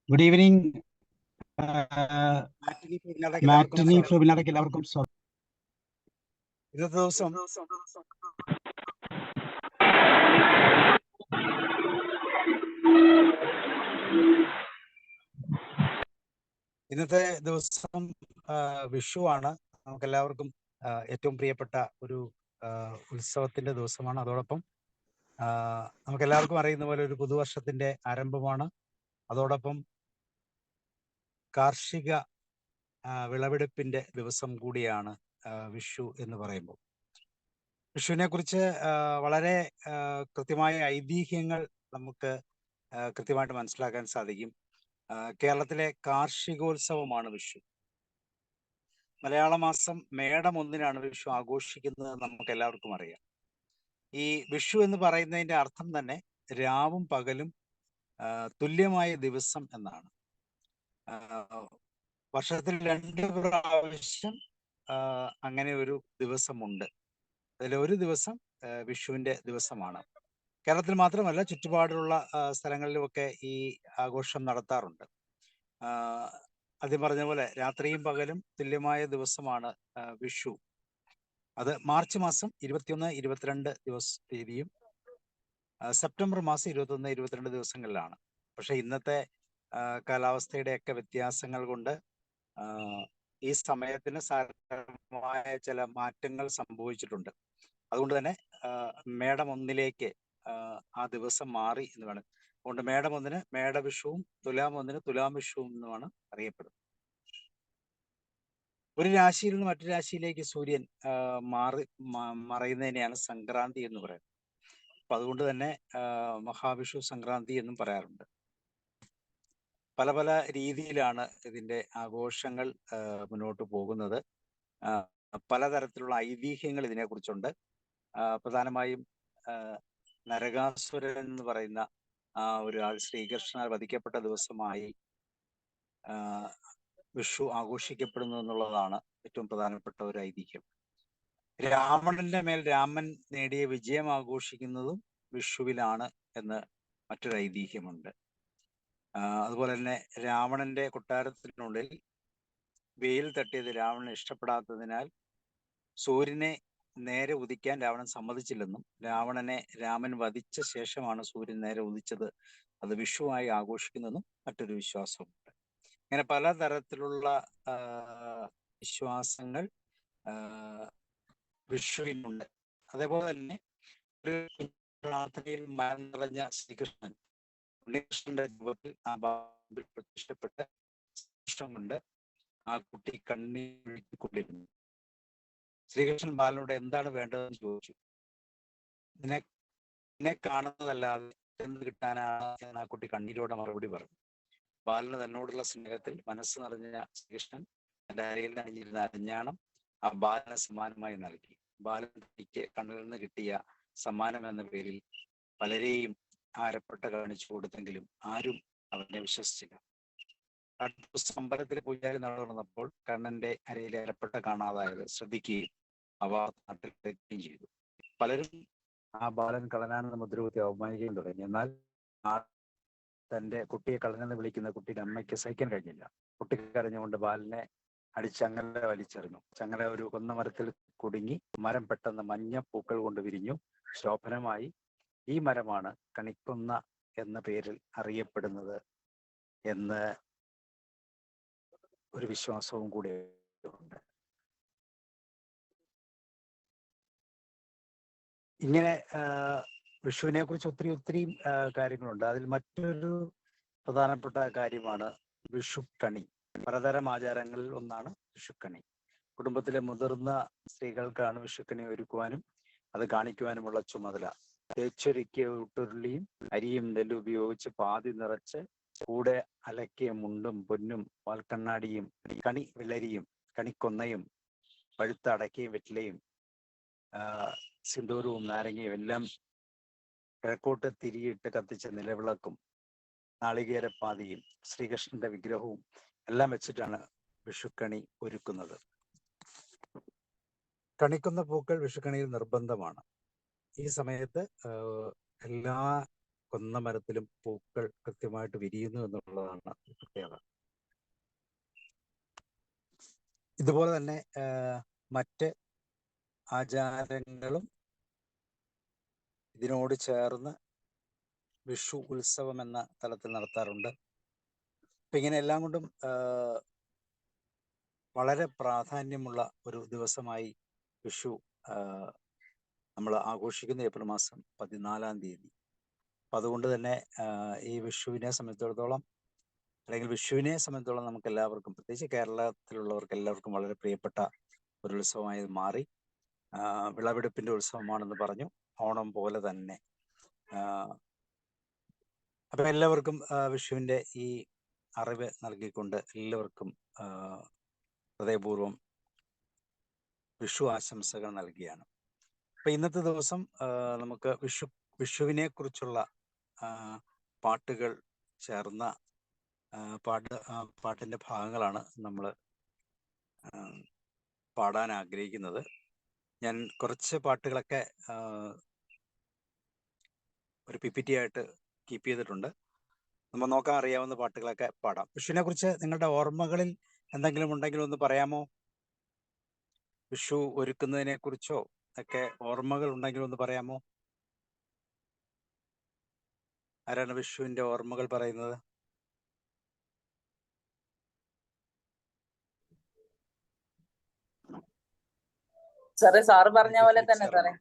Good evening. മാറ്റിനി ഫെബിനാർക്ക് എല്ലാവർക്കും സ്വാഗതം. ഇന്നത്തെ ദിവസം വിഷുവാണ്. നമുക്കെല്ലാവർക്കും ഏറ്റവും പ്രിയപ്പെട്ട ഒരു ഉത്സവത്തിന്റെ ദിവസമാണ്. അതോടൊപ്പം നമുക്കെല്ലാവർക്കും അറിയുന്ന പോലെ ഒരു പുതുവർഷത്തിന്റെ ആരംഭമാണ്. അതോടൊപ്പം കാർഷിക വിളവെടുപ്പിന്റെ ദിവസം കൂടിയാണ് വിഷു എന്ന് പറയുമ്പോൾ. വിഷുവിനെ കുറിച്ച് വളരെ കൃത്യമായ ഐതിഹ്യങ്ങൾ നമുക്ക് കൃത്യമായിട്ട് മനസ്സിലാക്കാൻ സാധിക്കും. കേരളത്തിലെ കാർഷികോത്സവമാണ് വിഷു. മലയാള മാസം മേടം 1-നാണ് വിഷു ആഘോഷിക്കുന്നത് നമുക്ക് എല്ലാവർക്കും അറിയാം. ഈ വിഷു എന്ന് പറയുന്നതിന്റെ അർത്ഥം തന്നെ രാവും പകലും തുല്യമായ ദിവസം എന്നാണ്. വർഷത്തിൽ 2 പ്രാവശ്യം അങ്ങനെ ഒരു ദിവസമുണ്ട്. അതിലൊരു ദിവസം വിഷുവിന്റെ ദിവസമാണ്. കേരളത്തിൽ മാത്രമല്ല, ചുറ്റുപാടുള്ള സ്ഥലങ്ങളിലുമൊക്കെ ഈ ആഘോഷം നടത്താറുണ്ട്. ആദ്യം പറഞ്ഞ പോലെ രാത്രിയും പകലും തുല്യമായ ദിവസമാണ് വിഷു. അത് മാർച്ച് മാസം 21, 22 തീയതിയും സെപ്റ്റംബർ മാസം 21, 22 ദിവസങ്ങളിലാണ്. പക്ഷെ ഇന്നത്തെ കാലാവസ്ഥയുടെയൊക്കെ വ്യത്യാസങ്ങൾ കൊണ്ട് ഈ സമയത്തിന് സാരമായ ചില മാറ്റങ്ങൾ സംഭവിച്ചിട്ടുണ്ട്. അതുകൊണ്ട് തന്നെ മേടം 1-ലേക്ക് ആ ദിവസം മാറി എന്ന് വേണം. അതുകൊണ്ട് മേടം 1-ന് മേടവിഷുവും തുലാം 1-ന് തുലാം വിഷുവും എന്നുമാണ് അറിയപ്പെടുന്നത്. ഒരു രാശിയിൽ നിന്ന് മറ്റു രാശിയിലേക്ക് സൂര്യൻ മറയുന്നതിനെയാണ് സംക്രാന്തി എന്ന് പറയുന്നത്. അപ്പൊ അതുകൊണ്ട് തന്നെ മഹാവിഷു സംക്രാന്തി എന്നും പറയാറുണ്ട്. പല പല രീതിയിലാണ് ഇതിന്റെ ആഘോഷങ്ങൾ മുന്നോട്ട് പോകുന്നത്. പലതരത്തിലുള്ള ഐതിഹ്യങ്ങൾ ഇതിനെക്കുറിച്ചുണ്ട്. പ്രധാനമായും നരകാസുരൻ എന്ന് പറയുന്ന ഒരാൾ ശ്രീകൃഷ്ണനാൽ വധിക്കപ്പെട്ട ദിവസമായി വിഷു ആഘോഷിക്കപ്പെടുന്നു എന്നുള്ളതാണ് ഏറ്റവും പ്രധാനപ്പെട്ട ഒരു ഐതിഹ്യം. രാവണന്റെ മേൽ രാമൻ നേടിയ വിജയം ആഘോഷിക്കുന്നതും വിഷുവിലാണ് എന്ന് മറ്റൊരു ഐതിഹ്യമുണ്ട്. അതുപോലെ തന്നെ രാവണന്റെ കൊട്ടാരത്തിനുള്ളിൽ വെയിൽ തട്ടിയത് രാവണന് ഇഷ്ടപ്പെടാത്തതിനാൽ സൂര്യനെ നേരെ ഉദിക്കാൻ രാവണൻ സമ്മതിച്ചില്ലെന്നും രാവണനെ രാമൻ വധിച്ച ശേഷമാണ് സൂര്യൻ നേരെ ഉദിച്ചത്, അത് വിഷുവായി ആഘോഷിക്കുന്നതെന്നും മറ്റൊരു വിശ്വാസമുണ്ട്. ഇങ്ങനെ പലതരത്തിലുള്ള വിശ്വാസങ്ങൾ വിഷുവിനുണ്ട്. അതേപോലെ തന്നെ ഒരു പ്രാർത്ഥനയിൽ മനം നിറഞ്ഞ ശ്രീകൃഷ്ണൻ ഉണ്ണികൃഷ്ണന്റെ രൂപത്തിൽ ആ ബാബിൽ പ്രത്യക്ഷപ്പെട്ട ഇഷ്ടം കൊണ്ട് ആ കുട്ടി കണ്ണീരൊഴുക്കിക്കൊണ്ടിരുന്നു. ശ്രീകൃഷ്ണൻ ബാലനോട് എന്താണ് വേണ്ടതെന്ന് ചോദിച്ചു. നിന്നെ കാണുന്നതല്ലാതെ എന്ത് കിട്ടാനാണ് എന്ന് ആ കുട്ടി കണ്ണീരോടെ മറുപടി പറഞ്ഞു. ബാലന് തന്നോടുള്ള സ്നേഹത്തിൽ മനസ്സ് നിറഞ്ഞ ശ്രീകൃഷ്ണൻ തന്റെ അരയിൽ അണിഞ്ഞിരുന്ന അരഞ്ഞാണം ആ ബാലന് സമ്മാനമായി നൽകി. ബാലൻ തനിക്ക് കണ്ണിൽ നിന്ന് കിട്ടിയ സമ്മാനം എന്ന പേരിൽ പലരെയും അരപ്പട്ട കാണിച്ചു കൊടുത്തെങ്കിലും ആരും അവനെ വിശ്വസിച്ചില്ല. അടുത്ത ദിവസം അമ്പലത്തിലെ പൂജാരി നടന്നപ്പോൾ കണ്ണന്റെ അരയിലെ അരപ്പട്ട കാണാതായത് ശ്രദ്ധിക്കുകയും അവ നാട്ടിലെത്തുകയും ചെയ്തു. പലരും ആ ബാലൻ കള്ളനാണെന്ന് മുദ്രകുത്തി അവമാനിക്കുകയും തുടങ്ങി. എന്നാൽ തന്റെ കുട്ടിയെ കള്ളനെന്ന് വിളിക്കുന്ന കുട്ടിയുടെ അമ്മയ്ക്ക് സഹിക്കാൻ കഴിഞ്ഞില്ല. കുട്ടി കരഞ്ഞുകൊണ്ട് ബാലനെ ചങ്ങല വലിച്ചെറിഞ്ഞു. ചങ്ങല ഒരു കൊന്ന മരത്തിൽ കുടുങ്ങി. മരം പെട്ടെന്ന് മഞ്ഞ പൂക്കൾ കൊണ്ട് വിരിഞ്ഞു. ശോഭനമായി. ഈ മരമാണ് കണിക്കൊന്ന എന്ന പേരിൽ അറിയപ്പെടുന്നത് എന്ന് ഒരു വിശ്വാസവും കൂടി ഉണ്ട്. ഇങ്ങനെ വിഷുവിനെ കുറിച്ച് ഒത്തിരി കാര്യങ്ങളുണ്ട്. അതിൽ മറ്റൊരു പ്രധാനപ്പെട്ട കാര്യമാണ് വിഷുക്കണി. പലതരം ആചാരങ്ങളിൽ ഒന്നാണ് വിഷുക്കണി. കുടുംബത്തിലെ മുതിർന്ന സ്ത്രീകൾക്കാണ് വിഷുക്കണി ഒരുക്കുവാനും അത് കാണിക്കുവാനുമുള്ള ചുമതല. തേച്ചൊരുക്കിയ ഊട്ടുരുളിയും അരിയും നെല്ലും ഉപയോഗിച്ച് പാതി നിറച്ച് കൂടെ അലക്കിയ മുണ്ടും പൊന്നും വാൽക്കണ്ണാടിയും കണി വെള്ളരിയും കണിക്കൊന്നയും പഴുത്ത അടക്കയും വെറ്റിലയും സിന്ദൂരവും നാരങ്ങയും എല്ലാം കിഴക്കോട്ട് തിരിയിട്ട് കത്തിച്ച നിലവിളക്കും നാളികേരപ്പാതിയും ശ്രീകൃഷ്ണന്റെ വിഗ്രഹവും എല്ലാം വെച്ചിട്ടാണ് വിഷുക്കണി ഒരുക്കുന്നത്. കണിക്കുന്ന പൂക്കൾ വിഷുക്കണിയിൽ നിർബന്ധമാണ്. ഈ സമയത്ത് എല്ലാ കൊന്ന മരത്തിലും പൂക്കൾ കൃത്യമായിട്ട് വിരിയുന്നു എന്നുള്ളതാണ് പ്രത്യേകത. ഇതുപോലെ തന്നെ മറ്റ് ആചാരങ്ങളും ഇതിനോട് ചേർന്ന് വിഷു ഉത്സവം എന്ന തലത്തിൽ നടത്താറുണ്ട്. അപ്പൊ ഇങ്ങനെ എല്ലാം കൊണ്ടും വളരെ പ്രാധാന്യമുള്ള ഒരു ദിവസമായി വിഷു നമ്മൾ ആഘോഷിക്കുന്ന ഏപ്രിൽ മാസം 14-ാം തീയതി. അപ്പം അതുകൊണ്ട് തന്നെ ഈ വിഷുവിനെ സംബന്ധിച്ചിടത്തോളം, അല്ലെങ്കിൽ വിഷുവിനെ സംബന്ധിച്ചിടത്തോളം നമുക്ക് എല്ലാവർക്കും, പ്രത്യേകിച്ച് കേരളത്തിലുള്ളവർക്ക് എല്ലാവർക്കും വളരെ പ്രിയപ്പെട്ട ഒരു ഉത്സവമായി മാറി. വിളവെടുപ്പിന്റെ ഉത്സവമാണെന്ന് പറഞ്ഞു, ഓണം പോലെ തന്നെ. അപ്പം എല്ലാവർക്കും വിഷുവിൻ്റെ ഈ അറിവ് നൽകിക്കൊണ്ട് എല്ലാവർക്കും ഹൃദയപൂർവ്വം വിഷു ആശംസകൾ നൽകിയാണ്. അപ്പം ഇന്നത്തെ ദിവസം നമുക്ക് വിഷുവിനെ കുറിച്ചുള്ള പാട്ടുകൾ ചേർന്ന പാട്ടിൻ്റെ ഭാഗങ്ങളാണ് നമ്മൾ പാടാൻ ആഗ്രഹിക്കുന്നത്. ഞാൻ കുറച്ച് പാട്ടുകളൊക്കെ ഒരു PPT ആയിട്ട് കീപ്പ് ചെയ്തിട്ടുണ്ട്. നമ്മൾ നോക്കാൻ അറിയാവുന്ന പാട്ടുകളൊക്കെ പാടാം. വിഷുവിനെ കുറിച്ച് നിങ്ങളുടെ ഓർമ്മകളിൽ എന്തെങ്കിലും ഉണ്ടെങ്കിൽ ഒന്ന് പറയാമോ? വിഷു ഒരുക്കുന്നതിനെ കുറിച്ചോ ഒക്കെ ഓർമ്മകൾ ഉണ്ടെങ്കിൽ ഒന്ന് പറയാമോ? ആരാണ് വിഷുവിന്റെ ഓർമ്മകൾ പറയുന്നത്? സാറേ, സാറ് പറഞ്ഞ പോലെ തന്നെ സാറേ.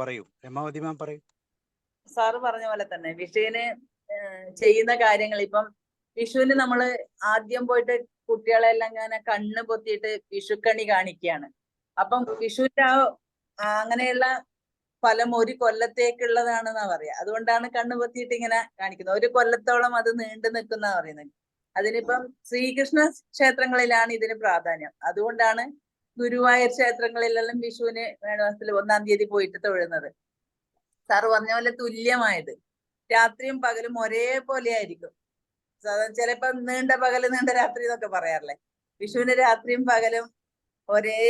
പറയൂ രമാവതി മാം, പറയൂ. സാറ് പറഞ്ഞ പോലെ തന്നെ വിഷുവിന് ചെയ്യുന്ന കാര്യങ്ങൾ, ഇപ്പം വിഷുവിന് നമ്മള് ആദ്യം പോയിട്ട് കുട്ടികളെല്ലാം ഇങ്ങനെ കണ്ണ് പൊത്തിയിട്ട് വിഷുക്കണി കാണിക്കുകയാണ്. അപ്പം വിഷുവിന്റെ അങ്ങനെയുള്ള ഫലം ഒരു കൊല്ലത്തേക്കുള്ളതാണെന്നാ പറയാ. അതുകൊണ്ടാണ് കണ്ണ് പൊത്തിയിട്ട് ഇങ്ങനെ കാണിക്കുന്നത്. ഒരു കൊല്ലത്തോളം അത് നീണ്ടു നിൽക്കുന്ന പറയുന്നത്. അതിനിപ്പം ശ്രീകൃഷ്ണ ക്ഷേത്രങ്ങളിലാണ് ഇതിന് പ്രാധാന്യം. അതുകൊണ്ടാണ് ഗുരുവായൂർ ക്ഷേത്രങ്ങളിലെല്ലാം വിഷുവിന് മേടമാസത്തിൽ 1-ാം തീയതി പോയിട്ട് തൊഴുന്നത്. സാറ് പറഞ്ഞ പോലെ തുല്യമായത്, രാത്രിയും പകലും ഒരേപോലെ ആയിരിക്കും. ചിലപ്പോ നീണ്ട പകല് നീണ്ട രാത്രി എന്നൊക്കെ പറയാറില്ലേ, വിഷുവിന് രാത്രിയും പകലും ഒരേ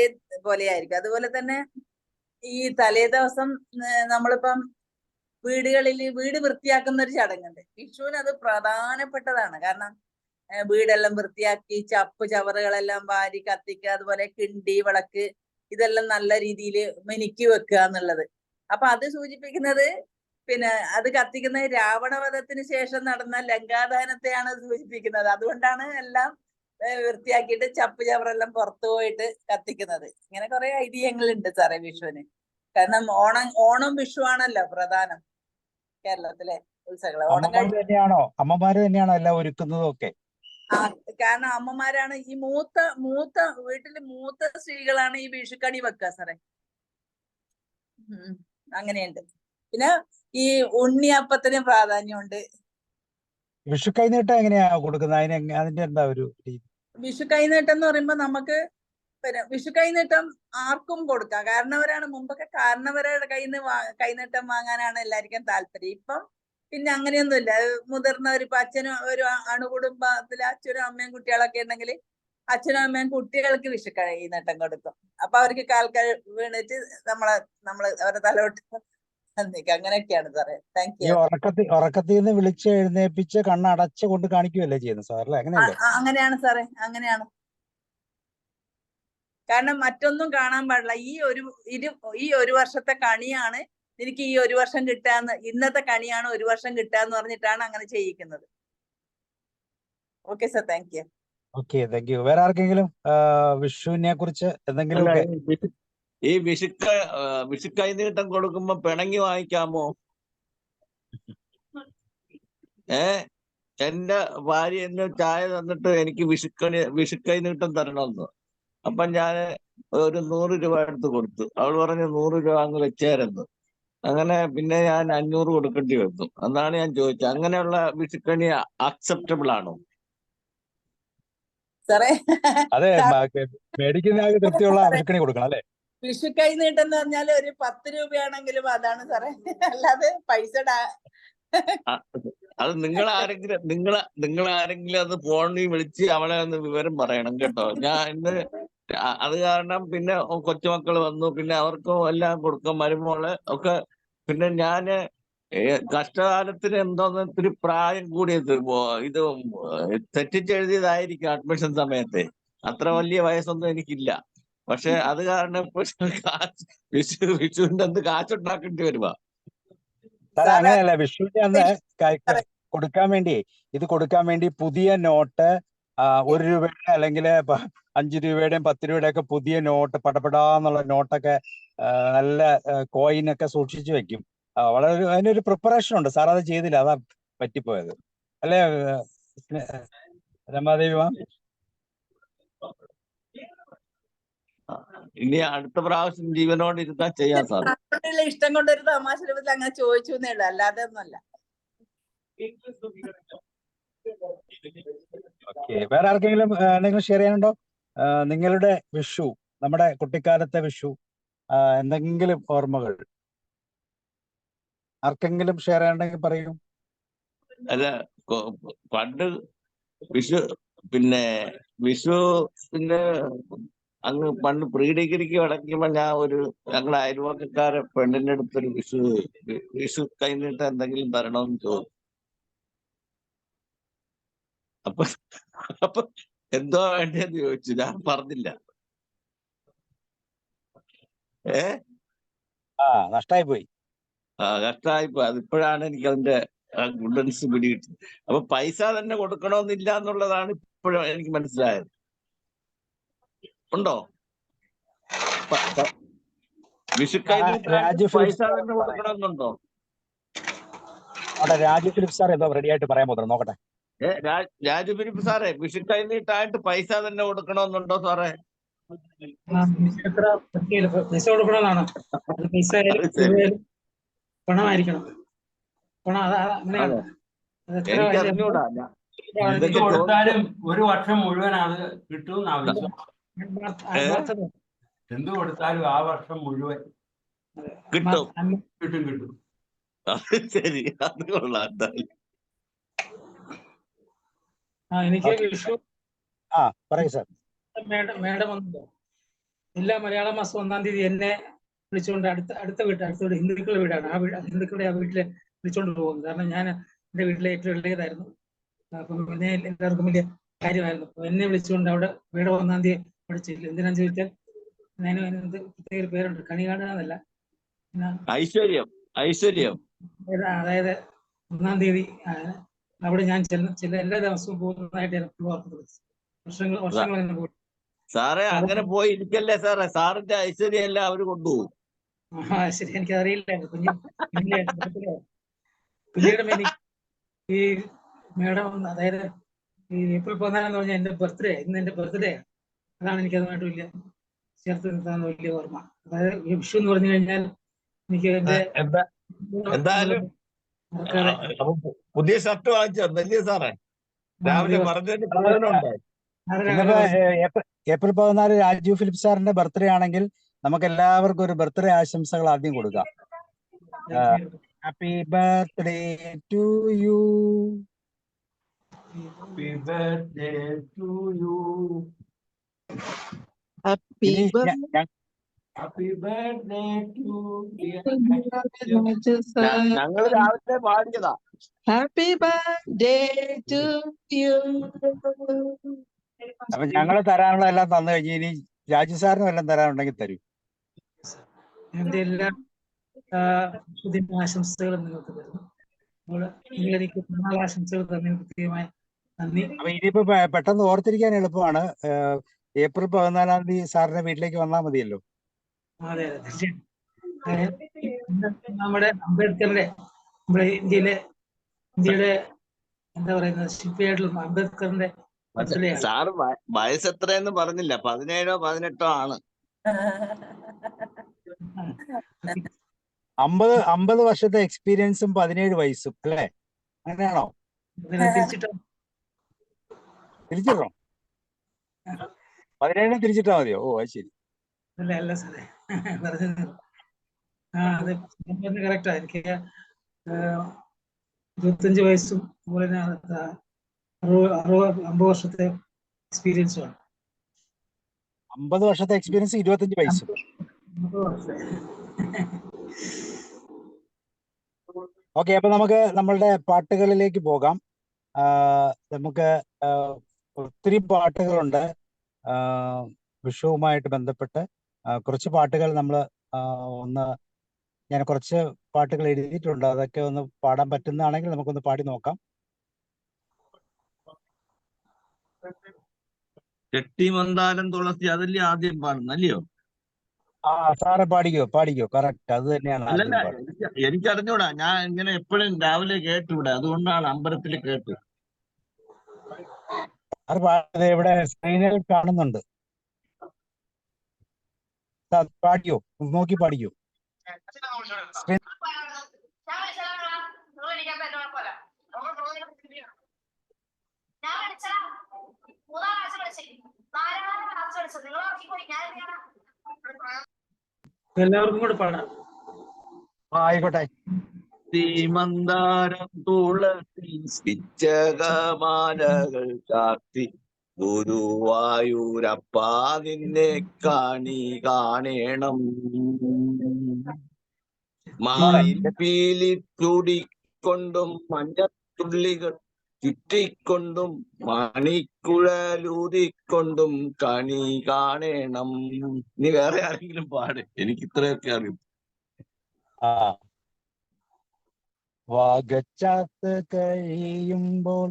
പോലെ ആയിരിക്കും. അതുപോലെ തന്നെ ഈ തലേ ദിവസം നമ്മളിപ്പം വീട് വൃത്തിയാക്കുന്ന ഒരു ചടങ്ങുണ്ട്. വിഷുവിന് അത് പ്രധാനപ്പെട്ടതാണ്. കാരണം വീടെല്ലാം വൃത്തിയാക്കി ചവറുകളെല്ലാം വാരി കത്തിക്കുക, അതുപോലെ കിണ്ടി, വിളക്ക് ഇതെല്ലാം നല്ല രീതിയിൽ മിനുക്കി വെക്കുക എന്നുള്ളത്. അപ്പൊ അത് സൂചിപ്പിക്കുന്നത്, പിന്നെ അത് കത്തിക്കുന്നത് രാവണവധത്തിന് ശേഷം നടന്ന ലങ്കാദഹനത്തെയാണ് സൂചിപ്പിക്കുന്നത്. അതുകൊണ്ടാണ് എല്ലാം വൃത്തിയാക്കിയിട്ട് ചവറെല്ലാം പുറത്തു പോയിട്ട് കത്തിക്കുന്നത്. ഇങ്ങനെ കുറെ ഐതിഹ്യങ്ങളുണ്ട് സാറേ വിഷുവിന്. കാരണം ഓണം വിഷു ആണല്ലോ പ്രധാനം കേരളത്തിലെ ഉത്സവങ്ങൾ. അമ്മമാര് തന്നെയാണോ എല്ലാം ഒരുക്കുന്നതും ഒക്കെ? കാരണം അമ്മമാരാണ് ഈ വീട്ടില് മൂത്ത സ്ത്രീകളാണ് ഈ വിഷുക്കണി വെക്കുക സാറേ. അങ്ങനെയുണ്ട്. പിന്നെ ഈ ഉണ്ണിയപ്പത്തിന് പ്രാധാന്യമുണ്ട്. വിഷു കൈനീട്ടം എങ്ങനെയാ കൊടുക്കുന്നത്? അതിന്റെ എന്താ ഒരു രീതി? വിഷു കൈനീട്ടം എന്ന് പറയുമ്പോ നമുക്ക് പിന്നെ വിഷു കൈനീട്ടം ആർക്കും കൊടുക്കാം. കാരണവരാണ്, മുമ്പൊക്കെ കാരണവരുടെ കയ്യിൽ നിന്ന് കൈനീട്ടം വാങ്ങാനാണ് എല്ലാവർക്കും താല്പര്യം. ഇപ്പം പിന്നെ അങ്ങനെയൊന്നുമില്ല. മുതിർന്നവർ, ഇപ്പൊ അച്ഛനും ഒരു അണുകുടുംബത്തിലെ അച്ഛനും അമ്മയും കുട്ടികളൊക്കെ ഉണ്ടെങ്കിൽ അച്ഛനും അമ്മയും കുട്ടികൾക്ക് വിഷു കൈനീട്ടം കൊടുക്കും. അപ്പൊ അവർക്ക് കാൽക്കൽ വീണിട്ട് നമ്മള് അവരുടെ തലോട്ട് അങ്ങനെയൊക്കെയാണ് സാറേ. Thank you. ഉറക്കത്തിൽ നിന്ന് വിളിച്ച് എഴുന്നേപ്പിച്ച് കണ്ണടച്ച് കൊണ്ട് കാണിക്കുകയല്ലേ ചെയ്യുന്നത് സാറല്ലേ? അങ്ങനെയാണ് സാറേ, അങ്ങനെയാണ്. കാരണം മറ്റൊന്നും കാണാൻ പാടില്ല. ഈ ഒരു വർഷത്തെ കണിയാണ് എനിക്ക് ഈ ഒരു വർഷം കിട്ടാന്ന്, ഇന്നത്തെ കണിയാണ് ഒരു വർഷം കിട്ടാന്ന് പറഞ്ഞിട്ടാണ് അങ്ങനെ ചെയ്യിക്കുന്നത്. Okay sir, thank you. Okay, thank you. വേറെ ആർക്കെങ്കിലും വിഷുവിനെ കുറിച്ച് എന്തെങ്കിലും? ഈ വിഷു കൈനീട്ടം കൊടുക്കുമ്പോ പിണങ്ങി വാങ്ങിക്കാമോ? എന്റെ ഭാര്യ എന്നെ ചായ തന്നിട്ട് എനിക്ക് വിഷു കൈനീട്ടം തരണമെന്ന്. അപ്പൊ ഞാൻ ഒരു 100 രൂപ എടുത്ത് കൊടുത്തു. അവൾ പറഞ്ഞു 100 രൂപ അങ്ങ് വെച്ചേരെന്ന്. അങ്ങനെ പിന്നെ ഞാൻ 500 കൊടുക്കേണ്ടി വന്നു. എന്നാണ് ഞാൻ ചോദിച്ചത്, അങ്ങനെയുള്ള വിഷുക്കണി അക്സെപ്റ്റബിൾ ആണോ? സാറേ, അതെ, മേടിക്കുന്ന തൃപ്തിയുള്ള വിഷുക്കണി കൊടുക്കണം അല്ലേ? വിഷു കൈനീട്ടം എന്ന് പറഞ്ഞാൽ ഒരു 10 രൂപയാണെങ്കിലും അതാണ് സാറേ, അല്ലാതെ പൈസ അത് നിങ്ങളാരെങ്കിലും അത് ഫോണിൽ വിളിച്ച് അവളെ ഒന്ന് വിവരം പറയണം കേട്ടോ. ഞാൻ ഇന്ന് അത് കാരണം പിന്നെ കൊച്ചുമക്കൾ വന്നു, പിന്നെ അവർക്കും എല്ലാം കൊടുക്കും, മരുമോള് ഒക്കെ. പിന്നെ ഞാന് കഷ്ടകാലത്തിന് എന്തോന്ന് ഇത്തിരി പ്രായം കൂടിയത് ഇത് തെറ്റിച്ചെഴുതിയതായിരിക്കും അഡ്മിഷൻ സമയത്ത്. അത്ര വലിയ വയസ്സൊന്നും എനിക്കില്ല. പക്ഷെ അത് കാരണം ഇപ്പൊ വിഷുവിന്റെ അന്ന് കാശുണ്ടാക്കേണ്ടി വരുവാ. സാറേ സാറേ അങ്ങനെയല്ല, വിഷുവിന്റെ അന്ന് കൊടുക്കാൻ വേണ്ടി പുതിയ നോട്ട് 1 രൂപയുടെ അല്ലെങ്കിൽ 5 രൂപയുടെയും 10 രൂപയുടെ ഒക്കെ പുതിയ നോട്ട് പടപടാന്നുള്ള നോട്ടൊക്കെ നല്ല കോയിനൊക്കെ സൂക്ഷിച്ചു വെക്കും. വളരെ അതിനൊരു പ്രിപ്പറേഷൻ ഉണ്ട്. സാർ അത് ചെയ്തില്ല, അതാ പറ്റിപ്പോയത് അല്ലേ രമാദേവി മാം? ഇനി അടുത്ത പ്രാവശ്യം ജീവനോട് ഇരുത്താൻ ചെയ്യാം സാർ. സാറിനോടുള്ള ഇഷ്ടം കൊണ്ടൊരു തമാശ രൂപത്തിൽ അങ്ങനെ ചോദിച്ചു എന്നേ ഉള്ളൂ, അല്ലാതെ ഒന്നുമല്ല. ഓക്കെ, വേറെ ആർക്കെങ്കിലും എന്തെങ്കിലും ഷെയർ ചെയ്യാനുണ്ടോ? നിങ്ങളുടെ വിഷു, നമ്മുടെ കുട്ടിക്കാലത്തെ വിഷു, എന്തെങ്കിലും ഓർമ്മകൾ ആർക്കെങ്കിലും ഷെയർ ചെയ്യാനുണ്ടെങ്കിൽ പറയൂ. അല്ല, പണ്ട് വിഷു പിന്നെ അങ്ങ് പണ്ട് പ്രീ ഡിഗ്രിക്ക് അടയ്ക്കുമ്പോ ഞങ്ങളുടെ അയൽവക്കക്കാരെ പെണ്ണിന്റെ അടുത്തൊരു വിഷു കൈനീട്ടം എന്തെങ്കിലും തരണമെന്ന് ചോദിച്ചു. അപ്പൊ എന്തോ വേണ്ടതെന്ന് ചോദിച്ചു. ഞാൻ പറഞ്ഞില്ല. നഷ്ടായി പോയി. കഷ്ടമായിപ്പോ. അതിപ്പോഴാണ് എനിക്ക് അതിന്റെ ഗുഡൻസ് പിടികിട്ടി. അപ്പൊ പൈസ തന്നെ കൊടുക്കണമെന്നില്ല എന്നുള്ളതാണ് ഇപ്പോഴും എനിക്ക് മനസ്സിലായത്. ഉണ്ടോ വിഷുക്കൈനീട്ടായിട്ട് പൈസ തന്നെ കൊടുക്കണമെന്നുണ്ടോ? അവിടെ രാജു ഫിലിപ്പ് സാർ ഏതോ റെഡി ആയിട്ട് പറയാൻ പോകുന്നു, നോക്കട്ടെ. രാജു ഫിലിപ്പ് സാറേ, വിഷുക്കൈനീട്ടായിട്ട് പൈസ തന്നെ കൊടുക്കണമെന്നുണ്ടോ സാറേ? പൈസ കൊടുക്കണമെന്നാണ്. പൈസ പണമായിരിക്കണം. പണം അങ്ങനെയാണ്. എനിക്ക് അറിഞ്ഞൂടാ. കൊടുത്താലും ഒരു വർഷം മുഴുവൻ അത് കിട്ടും ആവശ്യം. എന്ത് കൊടുത്താലും ആ വർഷം മുഴുവൻ കിട്ടും. ശരി, അത് കൊള്ളാം. എന്തായാലും എനിക്ക് വിഷു പറയൂ സാർ. മേഡം വന്നല്ലോ, എല്ലാ മലയാള മാസം 1-ാം തീയതി എന്നെ വിളിച്ചുകൊണ്ട് അടുത്ത വീട് ഹിന്ദുക്കളുടെ വീടാണ്. ഹിന്ദുക്കളുടെ ആ വീട്ടില് വിളിച്ചുകൊണ്ട് പോകും. കാരണം ഞാൻ എൻ്റെ വീട്ടിലെ ഏറ്റവും ഇളയതായിരുന്നു. അപ്പം എന്നെ എല്ലാവർക്കും വലിയ കാര്യമായിരുന്നു. അപ്പൊ എന്നെ വിളിച്ചുകൊണ്ട് അവിടെ വീട് 1-ാം തീയതി പഠിച്ചില്ല. എന്തിനാന്ന് ചോദിച്ചാൽ പ്രത്യേക ഒരു പേരുണ്ട്, കണികാട് എന്നല്ല, ഐശ്വര്യം. അതായത് 1-ാം തീയതി അവിടെ ഞാൻ എല്ലാ ദിവസവും പോകുന്നതായിട്ട് എനിക്ക് ഓർക്കുന്നത്. വർഷങ്ങൾ തന്നെ പോയി. സാറേ അങ്ങനെ പോയി ഇരിക്കല്ലേ സാറേ, സാറിന്റെ ഐശ്വര്യം എല്ലാം അവര് കൊണ്ടുപോകും. ശരി, എനിക്കറിയില്ലായിരുന്നു. പിന്നീട് ഈ മേഡം, അതായത് ഈ ഏപ്രിൽ 14 പറഞ്ഞാൽ എന്റെ ബർത്ത്ഡേ, ഇന്ന് എന്റെ ബർത്ത്ഡേ. അതാണ് എനിക്ക് അതുമായിട്ട് വലിയ ചേർത്ത് നിർത്താൻ വലിയ ഓർമ്മ. അതായത് ഈ വിഷു എന്ന് പറഞ്ഞു കഴിഞ്ഞാൽ എനിക്ക് എന്തായാലും പുതിയ ഷർട്ട് വാങ്ങിച്ചോ വലിയ സാറേ? രാവിലെ പറഞ്ഞതിന് പ്രയോജനമുണ്ടായി. ഏപ്രിൽ 14 രാജു ഫിലിപ്പ് സാറിന്റെ ബർത്ത്ഡേ ആണെങ്കിൽ നമുക്ക് എല്ലാവർക്കും ഒരു ബർത്ത്ഡേ ആശംസകൾ ആദ്യം കൊടുക്കാം. Happy birthday to you. Happy birthday to you. Happy birthday to ഞങ്ങൾ രാവിലെ പാടിയതാ. Happy birthday to you. അപ്പൊ ഞങ്ങള് തരാനുള്ള എല്ലാം തന്നു കഴിഞ്ഞ് ഇനി രാജു സാറിനും എല്ലാം തരാനുണ്ടെങ്കിൽ തരൂ. എന്റെ എല്ലാ പുതിയ ആശംസകളും നിങ്ങൾക്ക് തരുന്നു. എനിക്ക് ആശംസകൾ തന്നതിന് പ്രത്യേകമായ നന്ദി. അപ്പൊ ഇനിയിപ്പോ പെട്ടെന്ന് ഓർത്തിരിക്കാൻ എളുപ്പമാണ്. ഏപ്രിൽ 14 തീയതി സാറിന്റെ വീട്ടിലേക്ക് വന്നാൽ മതിയല്ലോ. അതെ, തീർച്ചയായും. നമ്മുടെ അംബേദ്കറിന്റെ, ഇന്ത്യയുടെ എന്താ പറയുന്നത്, ശില്പിയായിട്ടുള്ള അംബേദ്കറിന്റെ സാറ് വയസ്സ് എത്രയെന്ന് പറഞ്ഞില്ല. 17 or 18 ആണ്. 50 വർഷത്തെ എക്സ്പീരിയൻസും 17 വയസ്സും അല്ലേ? അങ്ങനെയാണോ? തിരിച്ചിടണോ? 17 തിരിച്ചിട്ടാ മതിയോ? ഓ, അത് ശരി. അല്ല സാറേ, പറഞ്ഞത് അതെ, കറക്റ്റാ. എനിക്ക് 25 വയസ്സും അതുപോലെ തന്നെ 50 വർഷത്തെ എക്സ്പീരിയൻസുമാണ്. 50 വർഷത്തെ എക്സ്പീരിയൻസ് 25 വയസ്സും. ഓക്കെ, അപ്പൊ നമുക്ക് നമ്മളുടെ പാട്ടുകളിലേക്ക് പോകാം. നമുക്ക് ഒത്തിരി പാട്ടുകളുണ്ട് വിഷുവുമായിട്ട് ബന്ധപ്പെട്ട്. കുറച്ച് പാട്ടുകൾ നമ്മൾ ഞാൻ കുറച്ച് പാട്ടുകൾ എഴുതിയിട്ടുണ്ട്. അതൊക്കെ ഒന്ന് പാടാൻ പറ്റുന്നതാണെങ്കിൽ നമുക്കൊന്ന് പാടി നോക്കാം. കെട്ടിമന്ദാരം തുളസി അതല്ലേ ആദ്യം പാടുന്ന, അല്ലയോ? സാറ് പാടിക്കോ. കറക്റ്റ്, അത് തന്നെയാണ് അല്ലല്ല, ആദ്യം പാടുന്നത്. എനിക്ക് അറിഞ്ഞൂടാ. ഞാൻ ഇങ്ങനെ എപ്പോഴും രാവിലെ കേട്ടൂടെ, അതുകൊണ്ടാണ് അമ്പലത്തിൽ കേട്ടു. അത് പാടുന്നത് ഇവിടെ സ്ക്രീനിൽ കാണുന്നുണ്ട്. പാടിയോ, നോക്കി പാടിക്കോ. എല്ലാവർക്കും കൂടെ പാടാം. ആയിക്കോട്ടെ. ശ്രീമന്ദാരം തുളസി പിച്ചകമാലകൾ ചാർത്തി ഗുരുവായൂരപ്പ നിന്നെ കാണേണം. മയിൽപീലി ചൂടിക്കൊണ്ടും മഞ്ഞത്തുള്ളികൾ ചുറ്റിക്കൊണ്ടും മണിക്കുഴലൂതിക്കൊണ്ടും കണി കാണേണം. നീ വേറെ ആരെങ്കിലും പാട്, എനിക്ക് ഇത്രയൊക്കെ അറിയും. വാഗച്ചാത്ത് കഴിയുമ്പോൾ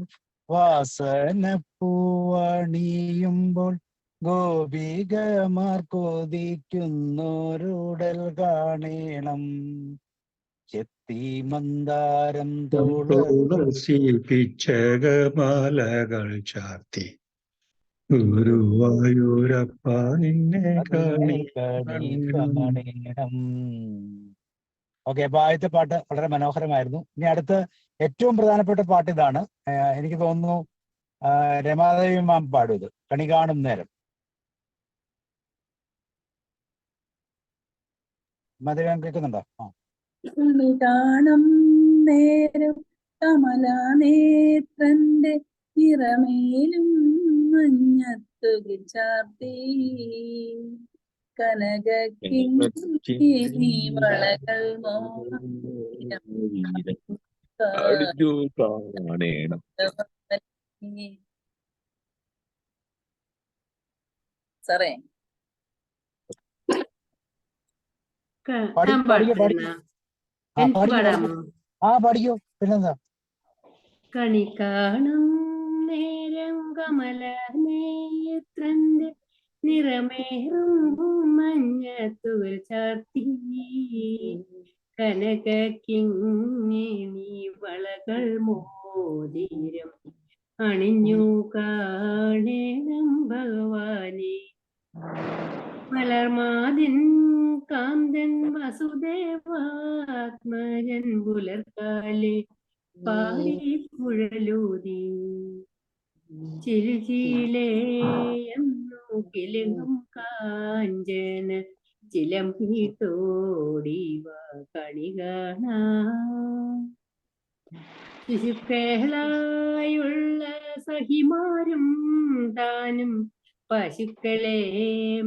വാസന പൂവണിയുമ്പോൾ ഗോപികമാർ കൊതിക്കുന്നോരുടൽ കാണേണം. ചെത്തി മന്ദാരം തുളസി പിച്ചകമാലകൾ ചാർത്തി ഗുരുവായൂരപ്പ നിന്നെ കാണേണം. ഓക്കെ, അപ്പൊ ആദ്യത്തെ പാട്ട് വളരെ മനോഹരമായിരുന്നു. ഇനി അടുത്ത് ഏറ്റവും പ്രധാനപ്പെട്ട പാട്ട് ഇതാണ്. എനിക്ക് തോന്നുന്നു രമാദേവി മാം പാടും ഇത്, കണി കാണും നേരം. രമാദേവി മാം കേൾക്കുന്നുണ്ടോ? കണി കാണും നേരം കമലാനേത്രന്റെ ഇറമേലും മഞ്ഞത്തുകി ചാർത്തി കനകിങ്ങിനി വളകൾ കാണേണം. സാറേ പാടിക്കോ, പിന്നെന്താ. കണി കാണും നേരം കമലനേത്രന്റെ നിറമേറും മഞ്ഞത്തുകൾ ചാർത്തി കനകിങ്ങിനി വളകൾ മോതിരം അണിഞ്ഞു കാണേണം ഭഗവാനെ. മലർമാതിൻ കാന്തൻ വസുദേവാത്മജൻ പുലർക്കാലെ പാടി കുഴലൂതി ചിലുചിലേയെന്നു കിലുങ്ങും കാഞ്ചന ചിലമ്പീട്ടോടിവ കണി കാണാം. ശിശുക്കളായുള്ള സഖിമാരും താനും പശുക്കളെ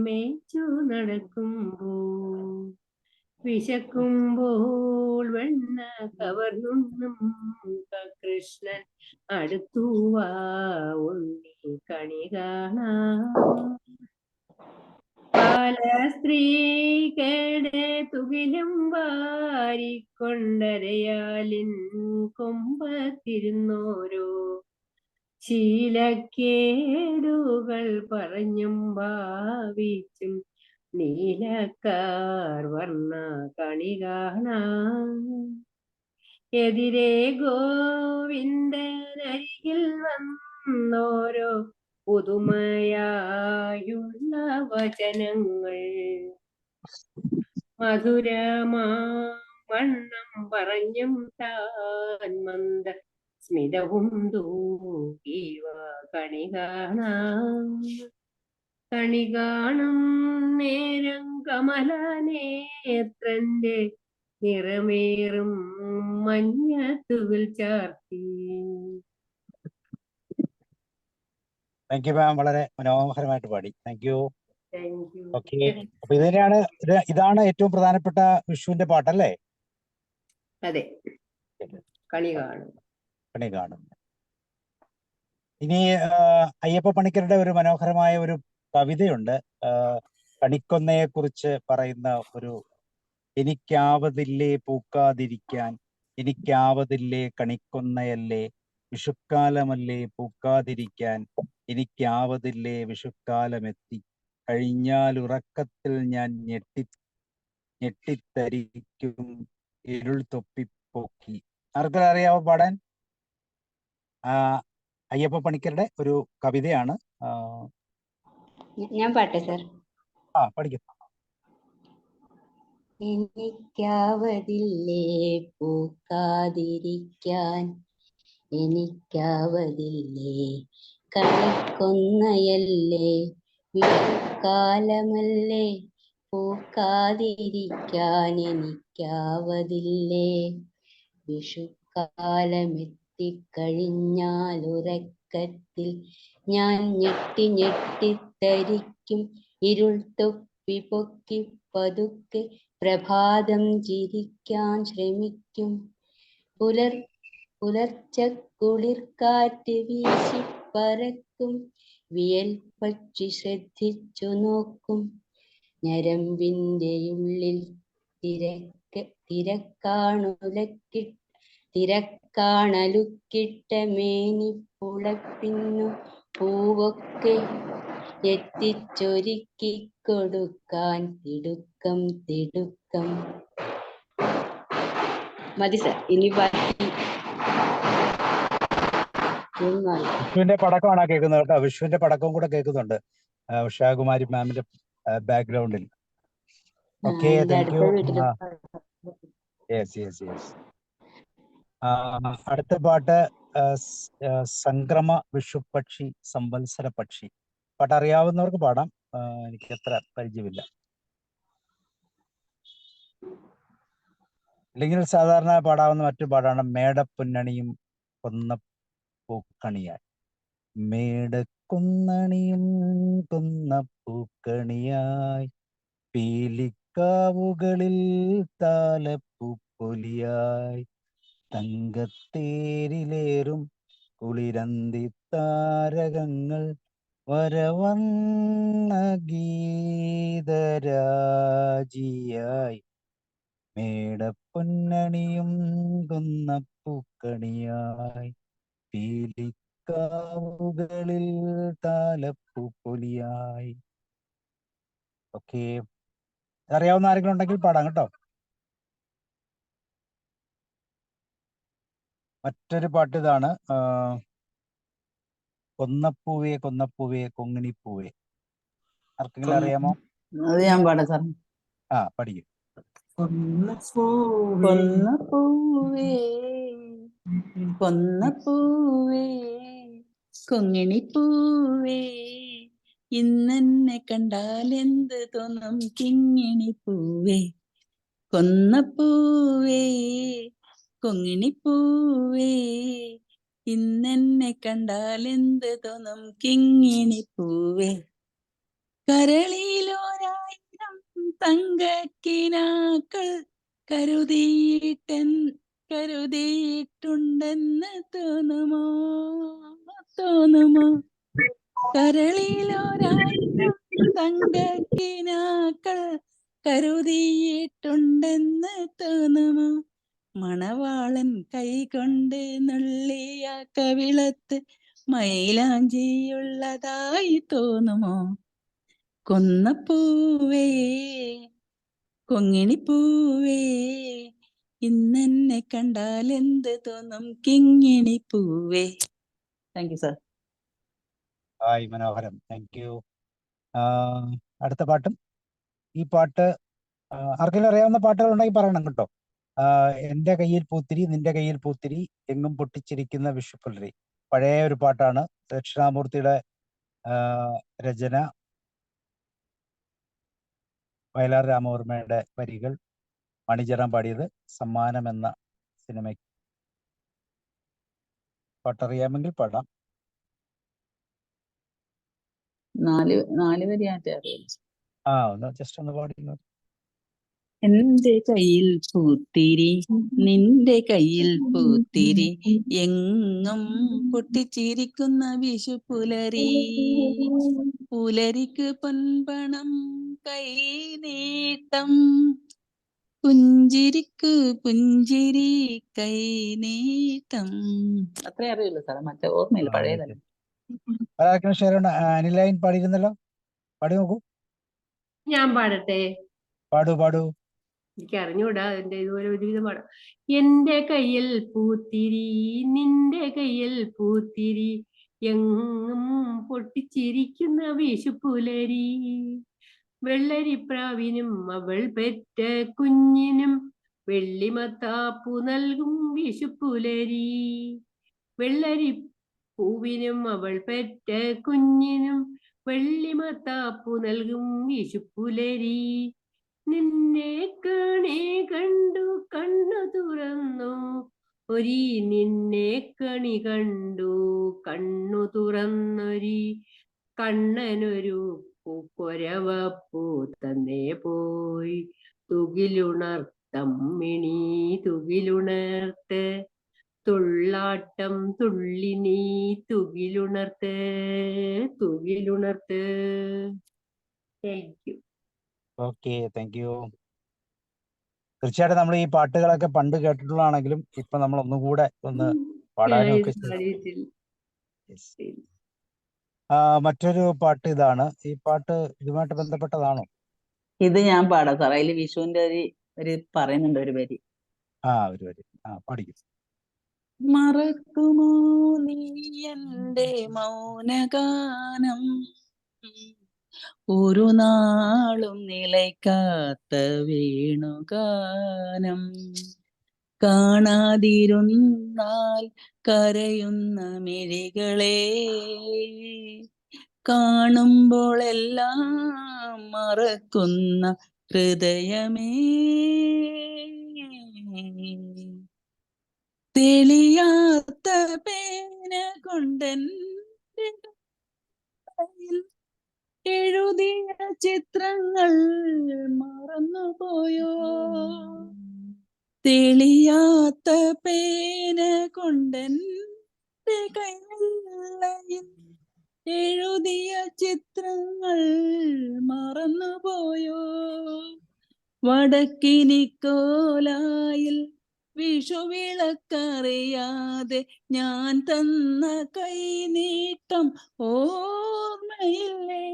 മേച്ചു നടക്കുമ്പോൾ വിശക്കുമ്പോൾ വെണ്ണ കവർന്നുണ്ണും കൃഷ്ണൻ അടുത്തുവാ ഉണ്ണി കണി കാണാം. ബാലസ്ത്രീകളുടെ തുകിലും വാരിക്കൊണ്ടരയാലിൻ കൊമ്പത്തിരുന്നോരോ ശീലക്കേടുകൾ പറഞ്ഞും ഭാവിച്ചും നീലക്കാർ വർണ്ണ കണി കാണാം. എതിരെ ഗോവിന്ദനരികിൽ വന്നോരോ പുതുമയായുള്ള വചനങ്ങൾ മധുരമാവണ്ണം പറഞ്ഞും താൻ മന്ദ സ്മിതവും തൂക്കിവ കണി കാണാം. കണി കാണും നേരം കമലനേത്രന്റെ നിറമേറും മഞ്ഞത്തുകൾ ചാർത്തി. താങ്ക് യു മാം, വളരെ മനോഹരമായിട്ട് പാടി. Thank you. Thank you. Okay, അപ്പൊ ഇതാണ് ഏറ്റവും പ്രധാനപ്പെട്ട വിഷുവിന്റെ പാട്ടല്ലേ? അതെ. കണി കാണും. കണി കാണും. ഇനി അയ്യപ്പ പണിക്കരുടെ ഒരു മനോഹരമായ ഒരു കവിതയുണ്ട്. കണിക്കൊന്നയെ കുറിച്ച് പറയുന്ന ഒരു: എനിക്കാവതില്ലേ പൂക്കാതിരിക്കാൻ, എനിക്കാവതില്ലേ കണിക്കൊന്നയല്ലേ, വിഷുക്കാലമല്ലേ പൂക്കാതിരിക്കാൻ, എനിക്കാവതില്ലേ വിഷുക്കാലമെത്തി, കഴിഞ്ഞാൽ ഉറക്കത്തിൽ ഞാൻ ഞെട്ടിത്തരിക്കും ഇരുൾ തൊപ്പിപ്പോക്കി. ആർക്കും അറിയാവോ പാടാൻ? അയ്യപ്പ പണിക്കരുടെ ഒരു കവിതയാണ്. ഞാൻ പാട്ടെ സാർ. പഠിക്കും. എനിക്കാവതില്ലേ പൂക്കാതിരിക്കാൻ, എനിക്കാവതില്ലേ കണിക്കൊന്നയല്ലേ, വിഷുക്കാലമല്ലേ പൂക്കാതിരിക്കാൻ, എനിക്കാവതില്ലേ വിഷുക്കാലമെത്തിക്കഴിഞ്ഞാൽ ഉറക്കത്തിൽ ഞാൻ ഞെട്ടിത്തരിക്കും ഇരുൾ തൊപ്പി പൊക്കി പതുക്കെ പ്രഭാതം ചിരിക്കാൻ ശ്രമിക്കും. പുലർച്ചക്കുളിർക്കാറ്റ് വീശി പറക്കും വിയൽ പക്ഷി ശ്രദ്ധിച്ചു നോക്കും. ഞരമ്പിന്റെ ഉള്ളിൽ തിരക്കാണലുക്കിട്ട മേനി പുളപ്പിന്നു പൂവൊക്കെ എത്തിച്ചൊരുക്കി കൊടുക്കാൻ തിടുക്കം. മതി സർ. ഇനി ബാക്കി വിഷുവിന്റെ പടക്കമാണ് കേൾക്കുന്നത് കേട്ടോ. വിഷുവിന്റെ പടക്കവും കൂടെ കേൾക്കുന്നുണ്ട് ഉഷാകുമാരി മാമിന്റെ ബാക്ക്ഗ്രൗണ്ടിൽ. Okay, thank U. യെസ്. അടുത്ത പാട്ട് സംക്രമ വിഷുപക്ഷി സംവത്സര പക്ഷി. പാട്ട് അറിയാവുന്നവർക്ക് പാടാം. എനിക്ക് അത്ര പരിചയമില്ല. അല്ലെങ്കിൽ സാധാരണ പാടാവുന്ന മറ്റൊരു പാട്ടാണ് മേടപ്പൊന്നണിയും കൊന്നപ്പൂക്കണിയായി. മേടക്കുന്നണിയും കൊന്നപ്പൂക്കണിയായി, പീലിക്കാവുകളിൽ താലപ്പൂപ്പൊലിയായി, തങ്കത്തേരിലേറും കുളിരന്തി താരകങ്ങൾ വരവന്ന ഗീതരാജിയായി, മേടപ്പൊന്നണിയും കൊന്നപ്പൂക്കണിയായി, പീലിക്കാവുകളിൽ താലപ്പൂപ്പൊലിയായി. ഓക്കെ, അറിയാവുന്ന ആരെങ്കിലും ഉണ്ടെങ്കിൽ പാടാം കേട്ടോ. മറ്റൊരു പാട്ട് ഇതാണ്: കൊന്നപ്പൂവേ കൊങ്ങിണിപ്പൂവേ. ആർക്കെങ്കിലും അറിയാമോ? അത് ഞാൻ പാടാം സാർ. പഠിക്കും. കൊന്നപ്പൂവേ കൊങ്ങിണിപ്പൂവേ, ഇന്നെന്നെ കണ്ടാൽ എന്ത് തോന്നും കിങ്ങിണിപ്പൂവേ, കൊന്നപ്പൂവേ കൊങ്ങിണിപ്പൂവേ, ഇന്നെന്നെ കണ്ടാൽ എന്ത് തോന്നും കിങ്ങിണിപ്പൂവേ, കരളിലോരായിരം തങ്കക്കിനാക്കൾ കരുതിയിട്ടുണ്ടെന്ന് തോന്നുമോ, കരളിലോരായിരം തങ്കക്കിനാക്കൾ കരുതിയിട്ടുണ്ടെന്ന് തോന്നുമോ, മണവാളൻ കൈകൊണ്ട് നുള്ളിയ കവിളത്ത് മൈലാഞ്ചിയുള്ളതായി തോന്നുമോ, കൊന്നപ്പൂവേ കൊങ്ങിണിപ്പൂവേ, ഇന്നെന്നെ കണ്ടാൽ എന്ത് തോന്നും കിങ്ങിണിപ്പൂവേ. Thank you sir. മനോഹരം, താങ്ക് യു. അടുത്ത പാട്ടും ഈ പാട്ട് ആർക്കെങ്കിലും അറിയാവുന്ന പാട്ടുകൾ ഉണ്ടെങ്കിൽ പറയണം കേട്ടോ. എൻ്റെ കയ്യിൽ പൂത്തിരി നിന്റെ കയ്യിൽ പൂത്തിരി എങ്ങും പൊട്ടിച്ചിരിക്കുന്ന വിഷുപ്പുലരി. പഴയ ഒരു പാട്ടാണ്. ദക്ഷിണാമൂർത്തിയുടെ രചന, വയലാർ രാമവർമ്മയുടെ വരികൾ, മണിചേരാൻ പാടിയത്, സമ്മാനം എന്ന സിനിമയ്ക്ക്. പാട്ടറിയാമെങ്കിൽ പാടാം. നാല് വരി ഒന്ന് ജസ്റ്റ് ഒന്ന് പാടി. എന്റെ കയ്യിൽ പൂത്തിരി നിന്റെ കയ്യിൽ പൂത്തിരി എങ്ങും പൊട്ടിച്ചിരിക്കുന്ന വിഷു പുലരി പുലരിക്ക് പൊൻപണം കൈ നീട്ടം പുഞ്ചിരിക്ക് പുഞ്ചിരി കൈ നീട്ടം. അത്രേ അറിയുള്ളൂ സാറേ, മറ്റേ ഓർമ്മയില്ല, പഴയതല്ല. അനിലൈൻ പാടിയിരുന്നല്ലോ, പാടി നോക്കൂ. ഞാൻ പാടട്ടെ? പാടൂ പാടൂ. എനിക്ക് അറിഞ്ഞൂടാ, എന്റെ ഇതുപോലെ ഒരുവിധം പാടാം. എന്റെ കയ്യിൽ പൂത്തിരി നിന്റെ കയ്യിൽ പൂത്തിരി എങ്ങും പൊട്ടിച്ചിരിക്കുന്ന വിഷുപ്പുലരി വെള്ളരിപ്രാവിനും അവൾ പെറ്റ കുഞ്ഞിനും വെള്ളിമത്താപ്പു നൽകും വിഷുപ്പുലരി വെള്ളരിപ്പൂവിനും അവൾ പെറ്റ കുഞ്ഞിനും വെള്ളിമത്താപ്പു നൽകും വിഷുപ്പുലരി നിന്നെ കണി കണ്ടു കണ്ണു തുറന്നു ഒരി നിന്നെ കണി കണ്ടു കണ്ണു തുറന്നൊരി കണ്ണനൊരു പൂക്കൊരവപ്പൂ തന്നേ പോയി തുകിലുണർത്തമ്മിണി തുകിലുണർത്ത് തുള്ളാട്ടം തുള്ളി നീ തുകിലുണർത്ത് തുകിലുണർത്ത്. Thank you. Okay, thank you. തീർച്ചയായിട്ടും നമ്മൾ ഈ പാട്ടുകളൊക്കെ പണ്ട് കേട്ടിട്ടുള്ളതാണെങ്കിലും ഇപ്പൊ നമ്മൾ ഒന്നുകൂടെ ഒന്ന് പാടാനും ഒക്കെ പാടിയിട്ടില്ല. മറ്റൊരു പാട്ട് ഇതാണ്. ഈ പാട്ട് ഇതുമായിട്ട് ബന്ധപ്പെട്ടതാണോ? ഇത് ഞാൻ പാടാം സാർ. അതിൽ വിഷുവിന്റെ ഒരു പറയുന്നുണ്ട് ഒരു വരി. ഒരു വരി പാടിക്കും. മറക്കുമോ നീ എന്റെ മൗനഗാനം ഒരു നാളും നിലയ്ക്കാത്ത വേണുഗാനം കാണാതിരുന്നാൽ കരയുന്ന മിഴികളെ കാണുമ്പോഴെല്ലാം മറക്കുന്ന ഹൃദയമേ തെളിയാത്ത പേന കൊണ്ടെന്റെ എഴുതിയ ചിത്രങ്ങൾ മറന്നുപോയോ തെളിയാത്ത പേന കൊണ്ടെന്റെ കൈയിൽ എഴുതിയ ചിത്രങ്ങൾ മറന്നുപോയോ വടക്കിനിക്കോലായിൽ വിഷുവിളക്കറിയാതെ ഞാൻ തന്ന കൈനീട്ടം ഓർമ്മയില്ലേ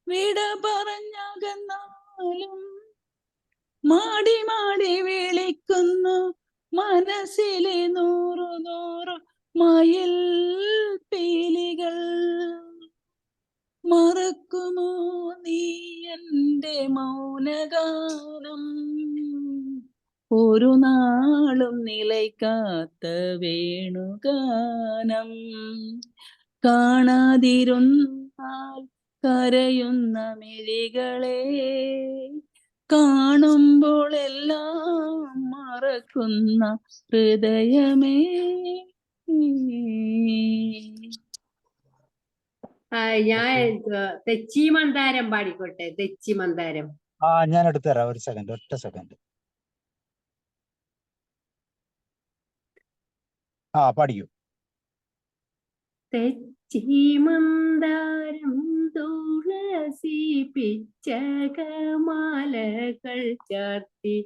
വിട പറഞ്ഞകന്നാലും മാടി മാടി വിളിക്കുന്നു മനസ്സിലെ നൂറു നൂറു മയിൽ പീലികൾ മറക്കുമോ നീ എന്റെ മൗനഗാനം ഒരു നാളും നിലയ്ക്കാത്ത വേണുഗാനം കാണാതിരുന്നാൽ കരയുന്ന മിഴികളെ കാണുമ്പോൾ എല്ലാം മറക്കുന്ന ഹൃദയമേ. ഞാൻ തെച്ചി മന്ദാരം പാടിക്കോട്ടെ? തെച്ചി മന്ദാരം ഞാൻ എടുത്തുതരാം. ഒരു സെക്കൻഡ്, ഒറ്റ സെക്കൻഡ്. പാടിക്കൂ. തെച്ചി മന്ദാരം തുളസി പിച്ചകമാലകൾ ചാർത്തി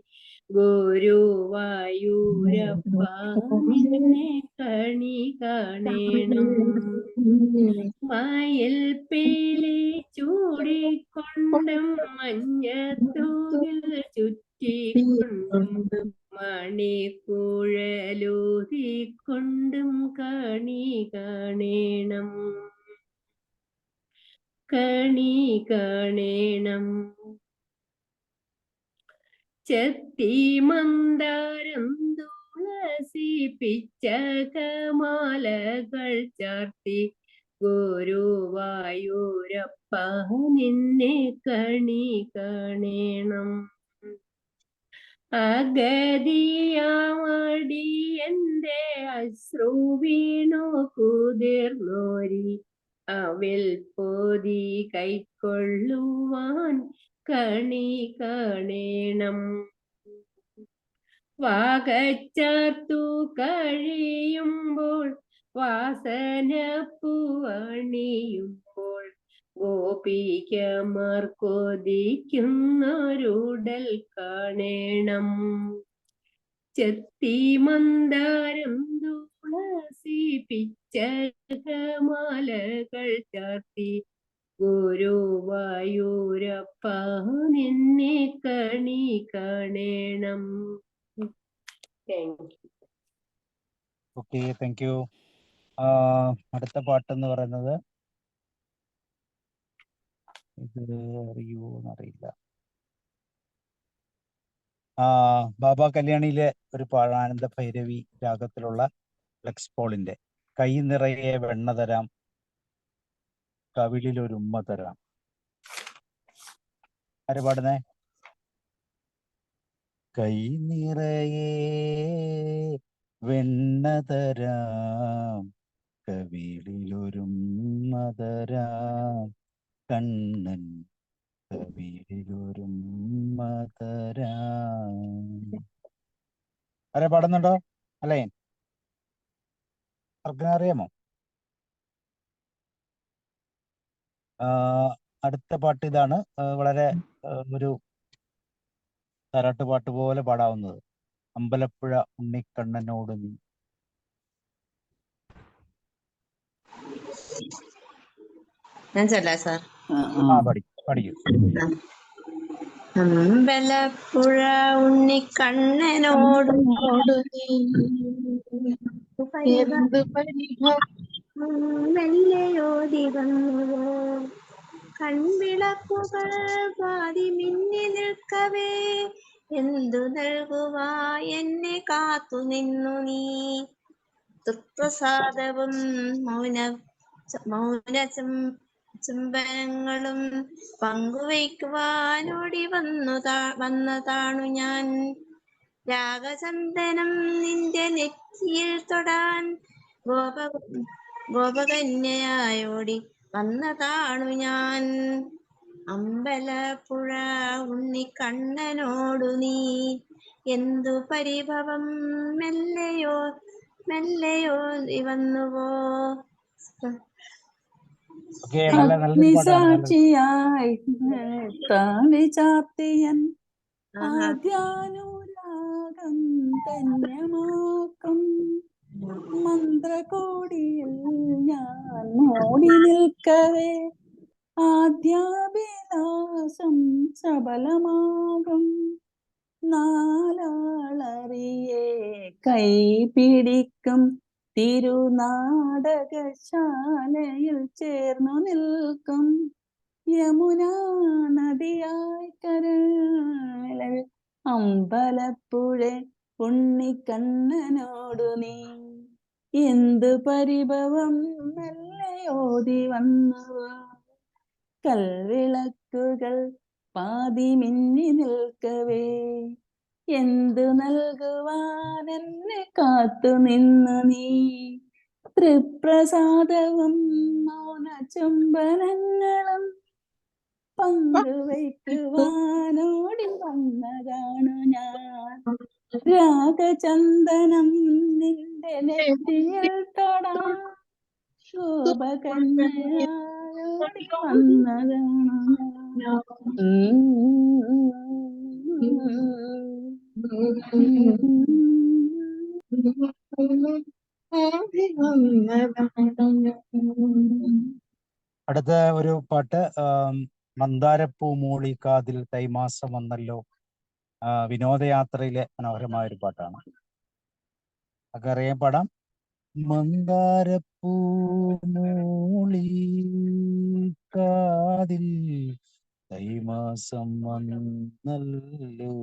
ഗുരുവായൂരപ്പ നിന്നെ കണി കാണേണം മയിൽ പീലി ചൂടിക്കൊണ്ടും മഞ്ഞത്തൂകിൽ ചുറ്റിക്കൊണ്ടും മണിക്കുഴലൂതിക്കൊണ്ടും കണി കാണേണം കണി കാണേണം ചെത്തി മന്ദാരം തുളസി പിച്ചകമാലകൾ ചാർത്തി ഗുരുവായൂരപ്പ നിന്നെ കണി കാണേണം അഗതിയാമടി എന്റെ അശ്രു വീണു കുതിർന്നോരി അവിൽ പോതി കൈക്കൊള്ളുവാൻ കണി കാണേണം. വാകച്ചാർത്തു കഴിയുമ്പോൾ വാസനപ്പൂവണിയുമ്പോൾ ഗോപികമാർ കൊതിക്കുന്നൊരുടൽ കാണേണം. ചെത്തി മന്ദാരം തുളസി പിച്ചകമാലകൾ ചാർത്തി ഗുരുവായൂരപ്പ നിന്നെ കണി കാണേണം. Thank you. Okay, thank you. അടുത്ത പാട്ടെന്ന് പറയുന്നത് ഇത് അറിയോ എന്നറിയില്ല. ബാബ കല്യാണിയിലെ ഒരു ആനന്ദ ഭൈരവി രാഗത്തിലുള്ള ഫ്ലെക്സ് പോളിന്റെ കൈ നിറയെ വെണ്ണ തരാം, കവിളിലൊരു ഉമ്മ തരാം. ആര് പാടുന്നേ? കൈ നിറയെ വെണ്ണ തരാം, കവിളിലൊരുമ്മ തരാം, കണ്ണൻ കവിളിലൊരുമ്മ തരാം. ആരെ പാടുന്നുണ്ടോ? അല്ലേ, ആർക്കും അറിയാമോ? അടുത്ത പാട്ട് ഇതാണ്. വളരെ ഒരു താരാട്ട് പാട്ട് പോലെ പാടാവുന്നത്. അമ്പലപ്പുഴ ഉണ്ണിക്കണ്ണനോട് നീ. ഞാൻ ചൊല്ലാം സാർ. പഠിക്കും. അമ്പലപ്പുഴ ഉണ്ണിക്കണ്ണനോട് മെല്ലയോതി വന്നുവോ, കൺവിളക്കുകൾ പാതി മിന്നി നിൽക്കവേ, എന്തു നൽകുവാ എന്നെ കാത്തു നിന്നു നീ. തൃപ്രസാദവും മൗന ചുംബനങ്ങളും പങ്കുവയ്ക്കുവാനോടി വന്നതാണു ഞാൻ. രാഗചന്ദനം നിന്റെ നെറ്റിയിൽ തൊടാൻ ഗോപകന്യയോടി വന്നതാണു ഞാൻ. അമ്പലപ്പുഴ ഉണ്ണിക്കണ്ണനോടു നീ എന്തു പരിഭവം, മെല്ലയോ വന്നുവോ. അഗ്നിസാക്ഷിയായി താളി ചാർത്തിയൻ ആദ്യാനുരാഗം ധന്യമാക്കും മന്ത്രകോടിയിൽ ഞാൻ മൂടി നിൽക്കവേ, ആദ്യാഭിലാഷം സബലമാകും. നാലാളറിയെ കൈ പിടിക്കും തിരുനാടകശാലയിൽ ചേർന്നു നിൽക്കും. യമുനാ നദിയായി കരളിൽ അമ്പലപ്പുഴ ഉണ്ണിക്കണ്ണനോടു നീ എന്തു പരിഭവം, മെല്ലയോതി വന്നുവോ. കൽവിളക്കുകൾ പാതി മിന്നി നിൽക്കവേ, എന്തു നൽകുവാൻ എന്നെ കാത്തു നിന്നു നീ. തൃപ്രസാദവും മൗന ചുംബനങ്ങളും പങ്കുവയ്ക്കുവാനോടി വന്നതാണു ഞാൻ. രാഗചന്ദനം നിന്റെ നെറ്റിയിൽ തൊടാൻ ശോഭകന്യയോടി വന്നതാണു ഞാൻ. അടുത്ത ഒരു പാട്ട് മന്ദാരപ്പൂ മൂളി കാതിൽ തൈമാസം വന്നല്ലോ. വിനോദയാത്രയിലെ മനോഹരമായ ഒരു പാട്ടാണ്. ഒക്കെ അറിയാൻ പാടാം. മന്ദാരപ്പൂ മൂളി കാതിൽ തൈമാസം വന്നല്ലോ,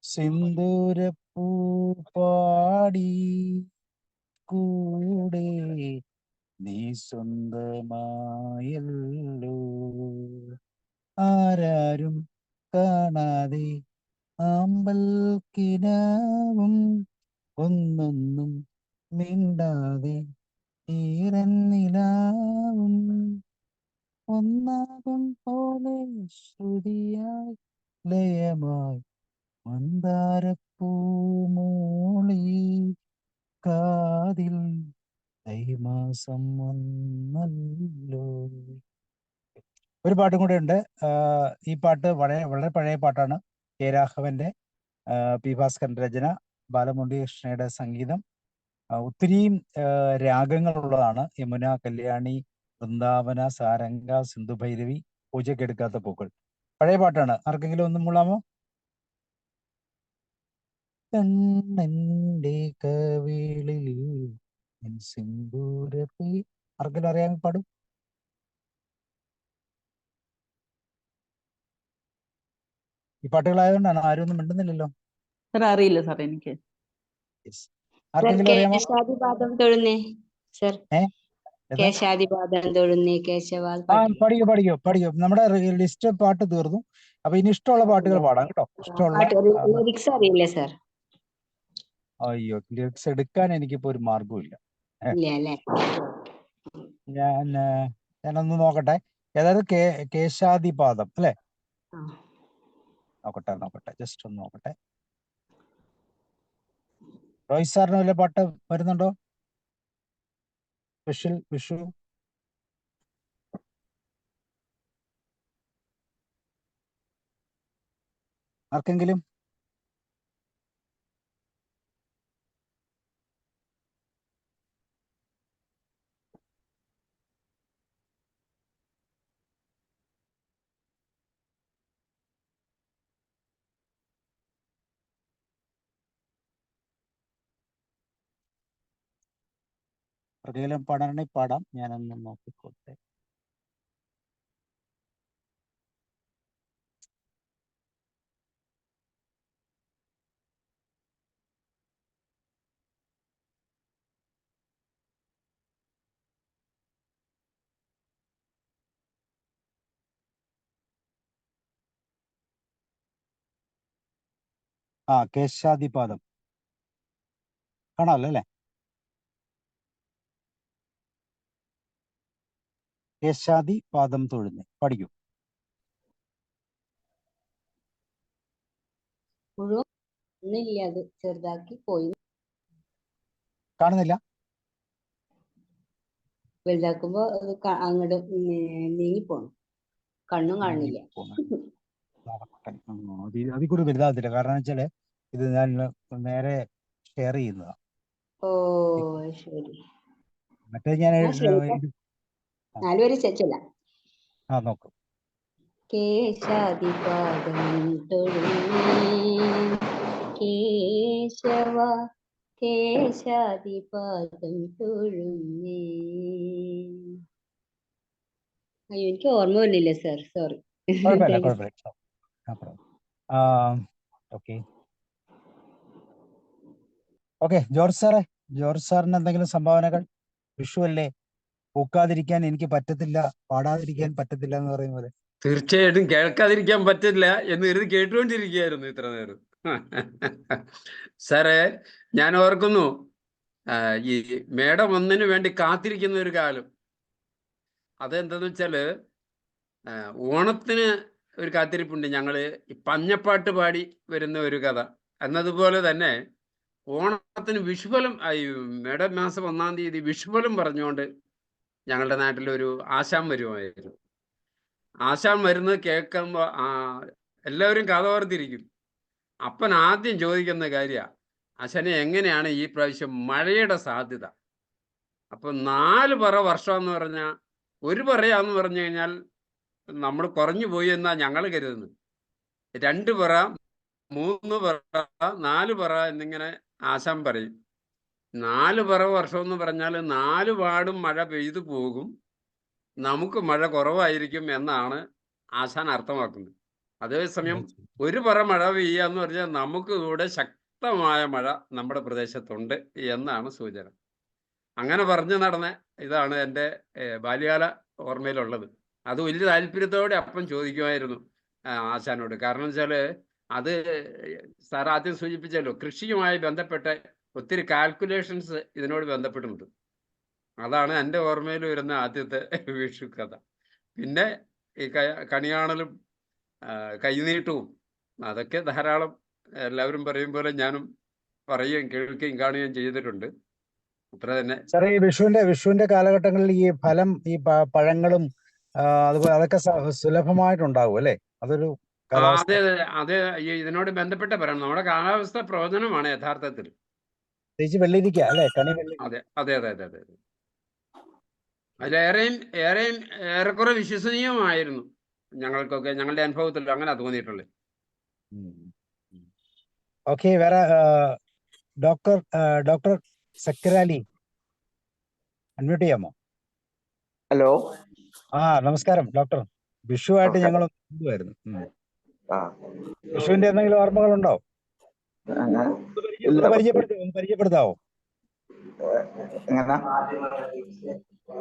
സിന്ദൂരപ്പൂ പാടി കൂടെ നീ സ്വന്തമായല്ലോ. ആരാരും കാണാതെ ആമ്പൽ കിനാവും ഒന്നൊന്നും മിണ്ടാതെ ഈറൻ നിലാവും ഒന്നാകും പോലെ ശ്രുതിയായി ലയമായി മന്ദാരപ്പൂമൂളി കാതിൽ തൈമാസം വന്നല്ലോ. ഒരു പാട്ടും കൂടെ ഉണ്ട്. ഈ പാട്ട് വളരെ വളരെ പഴയ പാട്ടാണ്. കെ രാഘവന്റെ, പി ഭാസ്കരന്റെ രചന, ബാലമുരളീകൃഷ്ണയുടെ സംഗീതം. ഒത്തിരിയും രാഗങ്ങളുള്ളതാണ്. യമുന, കല്യാണി, വൃന്ദാവന, സാരംഗ, സിന്ധുഭൈരവി, പൂജക്കെടുക്കാത്ത പൂക്കൾ. പഴയ പാട്ടാണ്. ആർക്കെങ്കിലും ഒന്നും മൂളാമോ? കണ്ണന്റെ കവിളിൽ സിന്ദൂരപ്പേ. ആർക്കെങ്കിലും അറിയാൻ പാടും? ഈ പാട്ടുകളായതുകൊണ്ടാണ് ആരും ഒന്നും മിണ്ടുന്നില്ലല്ലോ. സാർ അറിയില്ല സാർ എനിക്ക്. ആർക്കെങ്കിലും അറിയാമോ? കേശാദിപാദം തൊഴുന്നേ സർ. കേശാദിപാദം തൊഴുന്നേ കേശവാദ. പഠിക്കോ. നമ്മുടെ ലിസ്റ്റ് പാട്ട് തീർന്നു. അപ്പൊ ഇനി ഇഷ്ടമുള്ള പാട്ടുകൾ പാടാം കേട്ടോ. ഇഷ്ടമുള്ള ലിറിക്സ് അറിയില്ലേ സർ? അയ്യോ, ലിറിക്സ് എടുക്കാൻ എനിക്കിപ്പോ ഒരു മാർഗമില്ല. ഞാനൊന്ന് നോക്കട്ടെ. ഏതായത് കേശാദിപാദം അല്ലെ? നോക്കട്ടെ, ജസ്റ്റ് ഒന്ന് നോക്കട്ടെ. റോയ് സാറിന് വല്ല പാട്ട് വരുന്നുണ്ടോ? വിഷു ആർക്കെങ്കിലും? ആർക്കെങ്കിലും പാടാനാണെങ്കിൽ പാടാം. ഞാനൊന്ന് നോക്കിക്കോട്ടെ. കേശാദിപാദം കാണാമല്ലോ അല്ലേ? കേശാദിപാദം തൊഴുന്നേ പഠിക്കൂ. അത് ചെറുതാക്കി പോയി കാണുന്നില്ല. വലുതാക്കുമ്പോ അത് അങ്ങോട്ട് നീങ്ങി പോണം. കണ്ണും കാണില്ല. അതിൽ കൂടി വലുതാകത്തില്ല. കാരണം വെച്ചാല് ഇത് ഞാൻ നേരെ ഷെയർ ചെയ്യുന്നതാ. ഓ ശരി. മറ്റേ ഞാൻ 4 വരെ ചെല്ല. നോക്കും. കേശാദിപാദം തൊഴുന്നേ കേശവ കേശാദിപാദം തൊഴുന്നേ. അയ്യോ, എനിക്ക് ഓർമ്മ വന്നില്ല സർ, സോറി. ഓക്കെ. ജോർജ് സാറിന് എന്തെങ്കിലും സംഭാവനകൾ? വിഷു അല്ലേ, പൂക്കാതിരിക്കാൻ എനിക്ക് പറ്റത്തില്ല, പാടാതിരിക്കാൻ പറ്റത്തില്ല എന്ന് പറയുന്ന പോലെ. തീർച്ചയായിട്ടും കേൾക്കാതിരിക്കാൻ പറ്റില്ല എന്ന് കരുതി കേട്ടുകൊണ്ടിരിക്കുകയായിരുന്നു ഇത്ര നേരം. സാറേ, ഞാൻ ഓർക്കുന്നു ഈ മേഡം ഒന്നിനു വേണ്ടി കാത്തിരിക്കുന്ന ഒരു കാലം. അതെന്താന്ന് വെച്ചാല് ഓണത്തിന് ഒരു കാത്തിരിപ്പുണ്ട്. ഞങ്ങള് പഞ്ഞപ്പാട്ട് പാടി വരുന്ന ഒരു കഥ. എന്നതുപോലെ തന്നെ ഓണത്തിന് വിഷുഫലം മേടം മാസം 1-ാം തീയതി വിഷുഫലം പറഞ്ഞുകൊണ്ട് ഞങ്ങളുടെ നാട്ടിലൊരു ആശാൻ വരുമായിരുന്നു. ആശാൻ വരുന്നത് കേൾക്കുമ്പോൾ എല്ലാവരും കഥ ഓർത്തിരിക്കും. അപ്പൻ ആദ്യം ചോദിക്കുന്ന കാര്യമാണ്, ആശാനെ എങ്ങനെയാണ് ഈ പ്രാവശ്യം മഴയുടെ സാധ്യത? അപ്പം 4 പറ വർഷം എന്ന് പറഞ്ഞാൽ 1 പറയാന്ന് പറഞ്ഞു കഴിഞ്ഞാൽ നമ്മൾ കുറഞ്ഞു പോയി എന്നാണ് ഞങ്ങൾ കരുതുന്നത്. 2 പറ, 3 പറ, 4 പറ എന്നിങ്ങനെ ആശാൻ പറയും. 4 പറ വർഷം എന്ന് പറഞ്ഞാൽ 4 പാടും മഴ പെയ്തു പോകും, നമുക്ക് മഴ കുറവായിരിക്കും എന്നാണ് ആശാൻ അർത്ഥമാക്കുന്നത്. അതേസമയം 1 പറ മഴ പെയ്യുക എന്ന് പറഞ്ഞാൽ നമുക്ക് ഇവിടെ ശക്തമായ മഴ നമ്മുടെ പ്രദേശത്തുണ്ട് എന്നാണ് സൂചന. അങ്ങനെ പറഞ്ഞു നടന്ന ഇതാണ് എൻ്റെ ബാല്യകാല ഓർമ്മയിലുള്ളത്. അത് വലിയ താല്പര്യത്തോടെ അപ്പം ചോദിക്കുമായിരുന്നു ആശാനോട്. കാരണം വെച്ചാൽ അത് സാർ ആദ്യം സൂചിപ്പിച്ചല്ലോ, കൃഷിയുമായി ബന്ധപ്പെട്ട ഒത്തിരി കാൽക്കുലേഷൻസ് ഇതിനോട് ബന്ധപ്പെട്ടിട്ടുണ്ട്. അതാണ് എൻ്റെ ഓർമ്മയിൽ വരുന്ന ആദ്യത്തെ വിഷു കഥ. പിന്നെ ഈ കണി കാണലും കൈനീട്ടവും അതൊക്കെ ധാരാളം എല്ലാവരും പറയും പോലെ ഞാനും പറയുകയും കേൾക്കുകയും കാണുകയും ചെയ്തിട്ടുണ്ട്. അത്ര തന്നെ. സാർ, ഈ വിഷുവിന്റെ കാലഘട്ടങ്ങളിൽ ഈ ഫലം, ഈ പഴങ്ങളും അതുപോലെ അതൊക്കെ സുലഭമായിട്ടുണ്ടാവും അല്ലേ? അതൊരു കാലാവസ്ഥ. അതെ അതെ അതെ. ഇതിനോട് ബന്ധപ്പെട്ട പറയണം. നമ്മുടെ കാലാവസ്ഥ പ്രവചനമാണ് യഥാർത്ഥത്തിൽ. പ്രത്യേകിച്ച് വെള്ളിരിക്ക അല്ലേ? കണി വെള്ളി. അതെ അതെ അതെ അതെ അതെ. അതിലേറെയും ഏറെക്കുറെ വിശ്വസനീയമായിരുന്നു ഞങ്ങൾക്കൊക്കെ, ഞങ്ങളുടെ അനുഭവത്തിൽ അങ്ങനെ തോന്നിയിട്ടുള്ളത്. ഓക്കെ, വേറെ ഡോക്ടർ സക്കറാലി അൺമ്യൂട്ട് ചെയ്യാമോ? ഹലോ. നമസ്കാരം ഡോക്ടർ. വിഷുവായിട്ട് ഞങ്ങൾ വരുന്നു. വിഷുവിന്റെ എന്തെങ്കിലും ഓർമ്മകളുണ്ടോ? പരിചയപ്പെടുത്താവോ?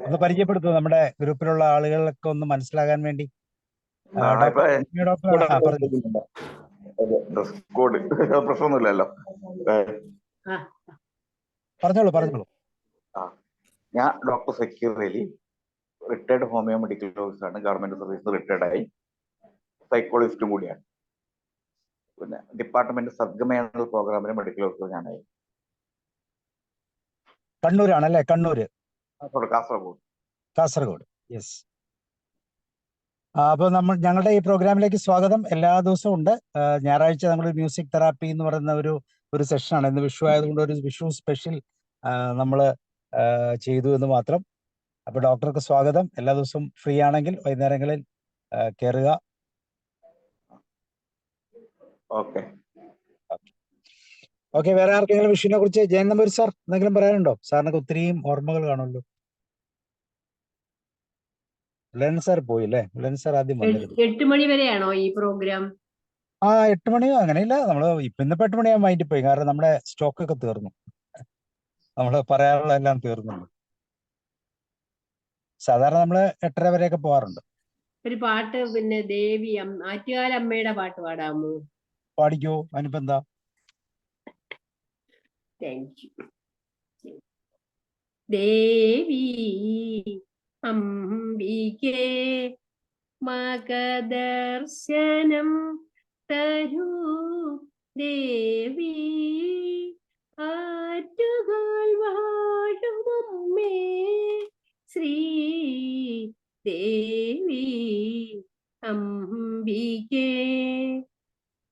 ഒന്ന് പരിചയപ്പെടുത്തൂ നമ്മുടെ ഗ്രൂപ്പിലുള്ള ആളുകൾക്ക് ഒന്ന് മനസ്സിലാകാൻ വേണ്ടി. പ്രശ്നമൊന്നുമില്ലല്ലോ. പറഞ്ഞോളൂ. ഞാൻ doctor Zakir Ali, retired homeo medical ഓഫീസറാണ്. ഗവൺമെന്റ് സർവീസ് റിട്ടയർഡായി സൈക്കോളജിസ്റ്റും കൂടിയാണ്. പിന്നെ ഡിപ്പാർട്ട്മെന്റ് സദ്ഗമേണൽ പ്രോഗ്രാമിന് മെഡിക്കൽ ഓഫീസർ ഞാനായി. കണ്ണൂരാണല്ലേ? കണ്ണൂര്, കാസർഗോഡ്. യെസ്. അപ്പോൾ ഞങ്ങളുടെ ഈ പ്രോഗ്രാമിലേക്ക് സ്വാഗതം. എല്ലാ ദിവസവും ഉണ്ട്. ഞായറാഴ്ച നമ്മൾ മ്യൂസിക് തെറാപ്പി എന്ന് പറയുന്ന ഒരു സെഷനാണ്. ഇന്ന് വിഷു ആയതുകൊണ്ട് ഒരു വിഷു സ്പെഷ്യൽ നമ്മൾ ചെയ്തു എന്ന് മാത്രം. അപ്പൊ ഡോക്ടർക്ക് സ്വാഗതം. എല്ലാ ദിവസവും ഫ്രീ ആണെങ്കിൽ വൈകുന്നേരങ്ങളിൽ കയറുക. ഓക്കെ. വേറെ ആർക്കെങ്കിലും വിഷുവിനെ കുറിച്ച് ജയൻ നമ്പൂരി സാർ എന്തെങ്കിലും പറയാനുണ്ടോ? സാറിനൊക്കെ ഒത്തിരിയും ഓർമ്മകൾ കാണുമല്ലോ. ലെൻ സാർ പോയില്ലേ? ലെൻ സാർ ആദ്യം വന്നിരുന്നു. 8 മണി വരെയാണോ ഈ പ്രോഗ്രാം? 8 മണിയോ അങ്ങനെയില്ല. നമ്മള് ഇന്നിപ്പോ 8 മണിയാകുമ്പോൾ മൈൻഡിൽ പോയി. കാരണം നമ്മുടെ സ്റ്റോക്ക് ഒക്കെ തീർന്നു. നമ്മള് പറയാനുള്ള എല്ലാം തീർന്നുണ്ട്. സാധാരണ നമ്മള് 8:30 വരെയൊക്കെ പോവാറുണ്ട്. ഒരു പാട്ട്, പിന്നെ ദേവി ആറ്റുകാലമ്മയുടെ പാട്ട് പാടാമോ? പാടിക്കോ, അതിനിപ്പോ എന്താ? Thank you. ദേവി അംബികേ മകദർശനം തരൂ ദേവി, ആറ്റുകാൽ വാഴുമമ്മേ ശ്രീ ദേവി അംബികേ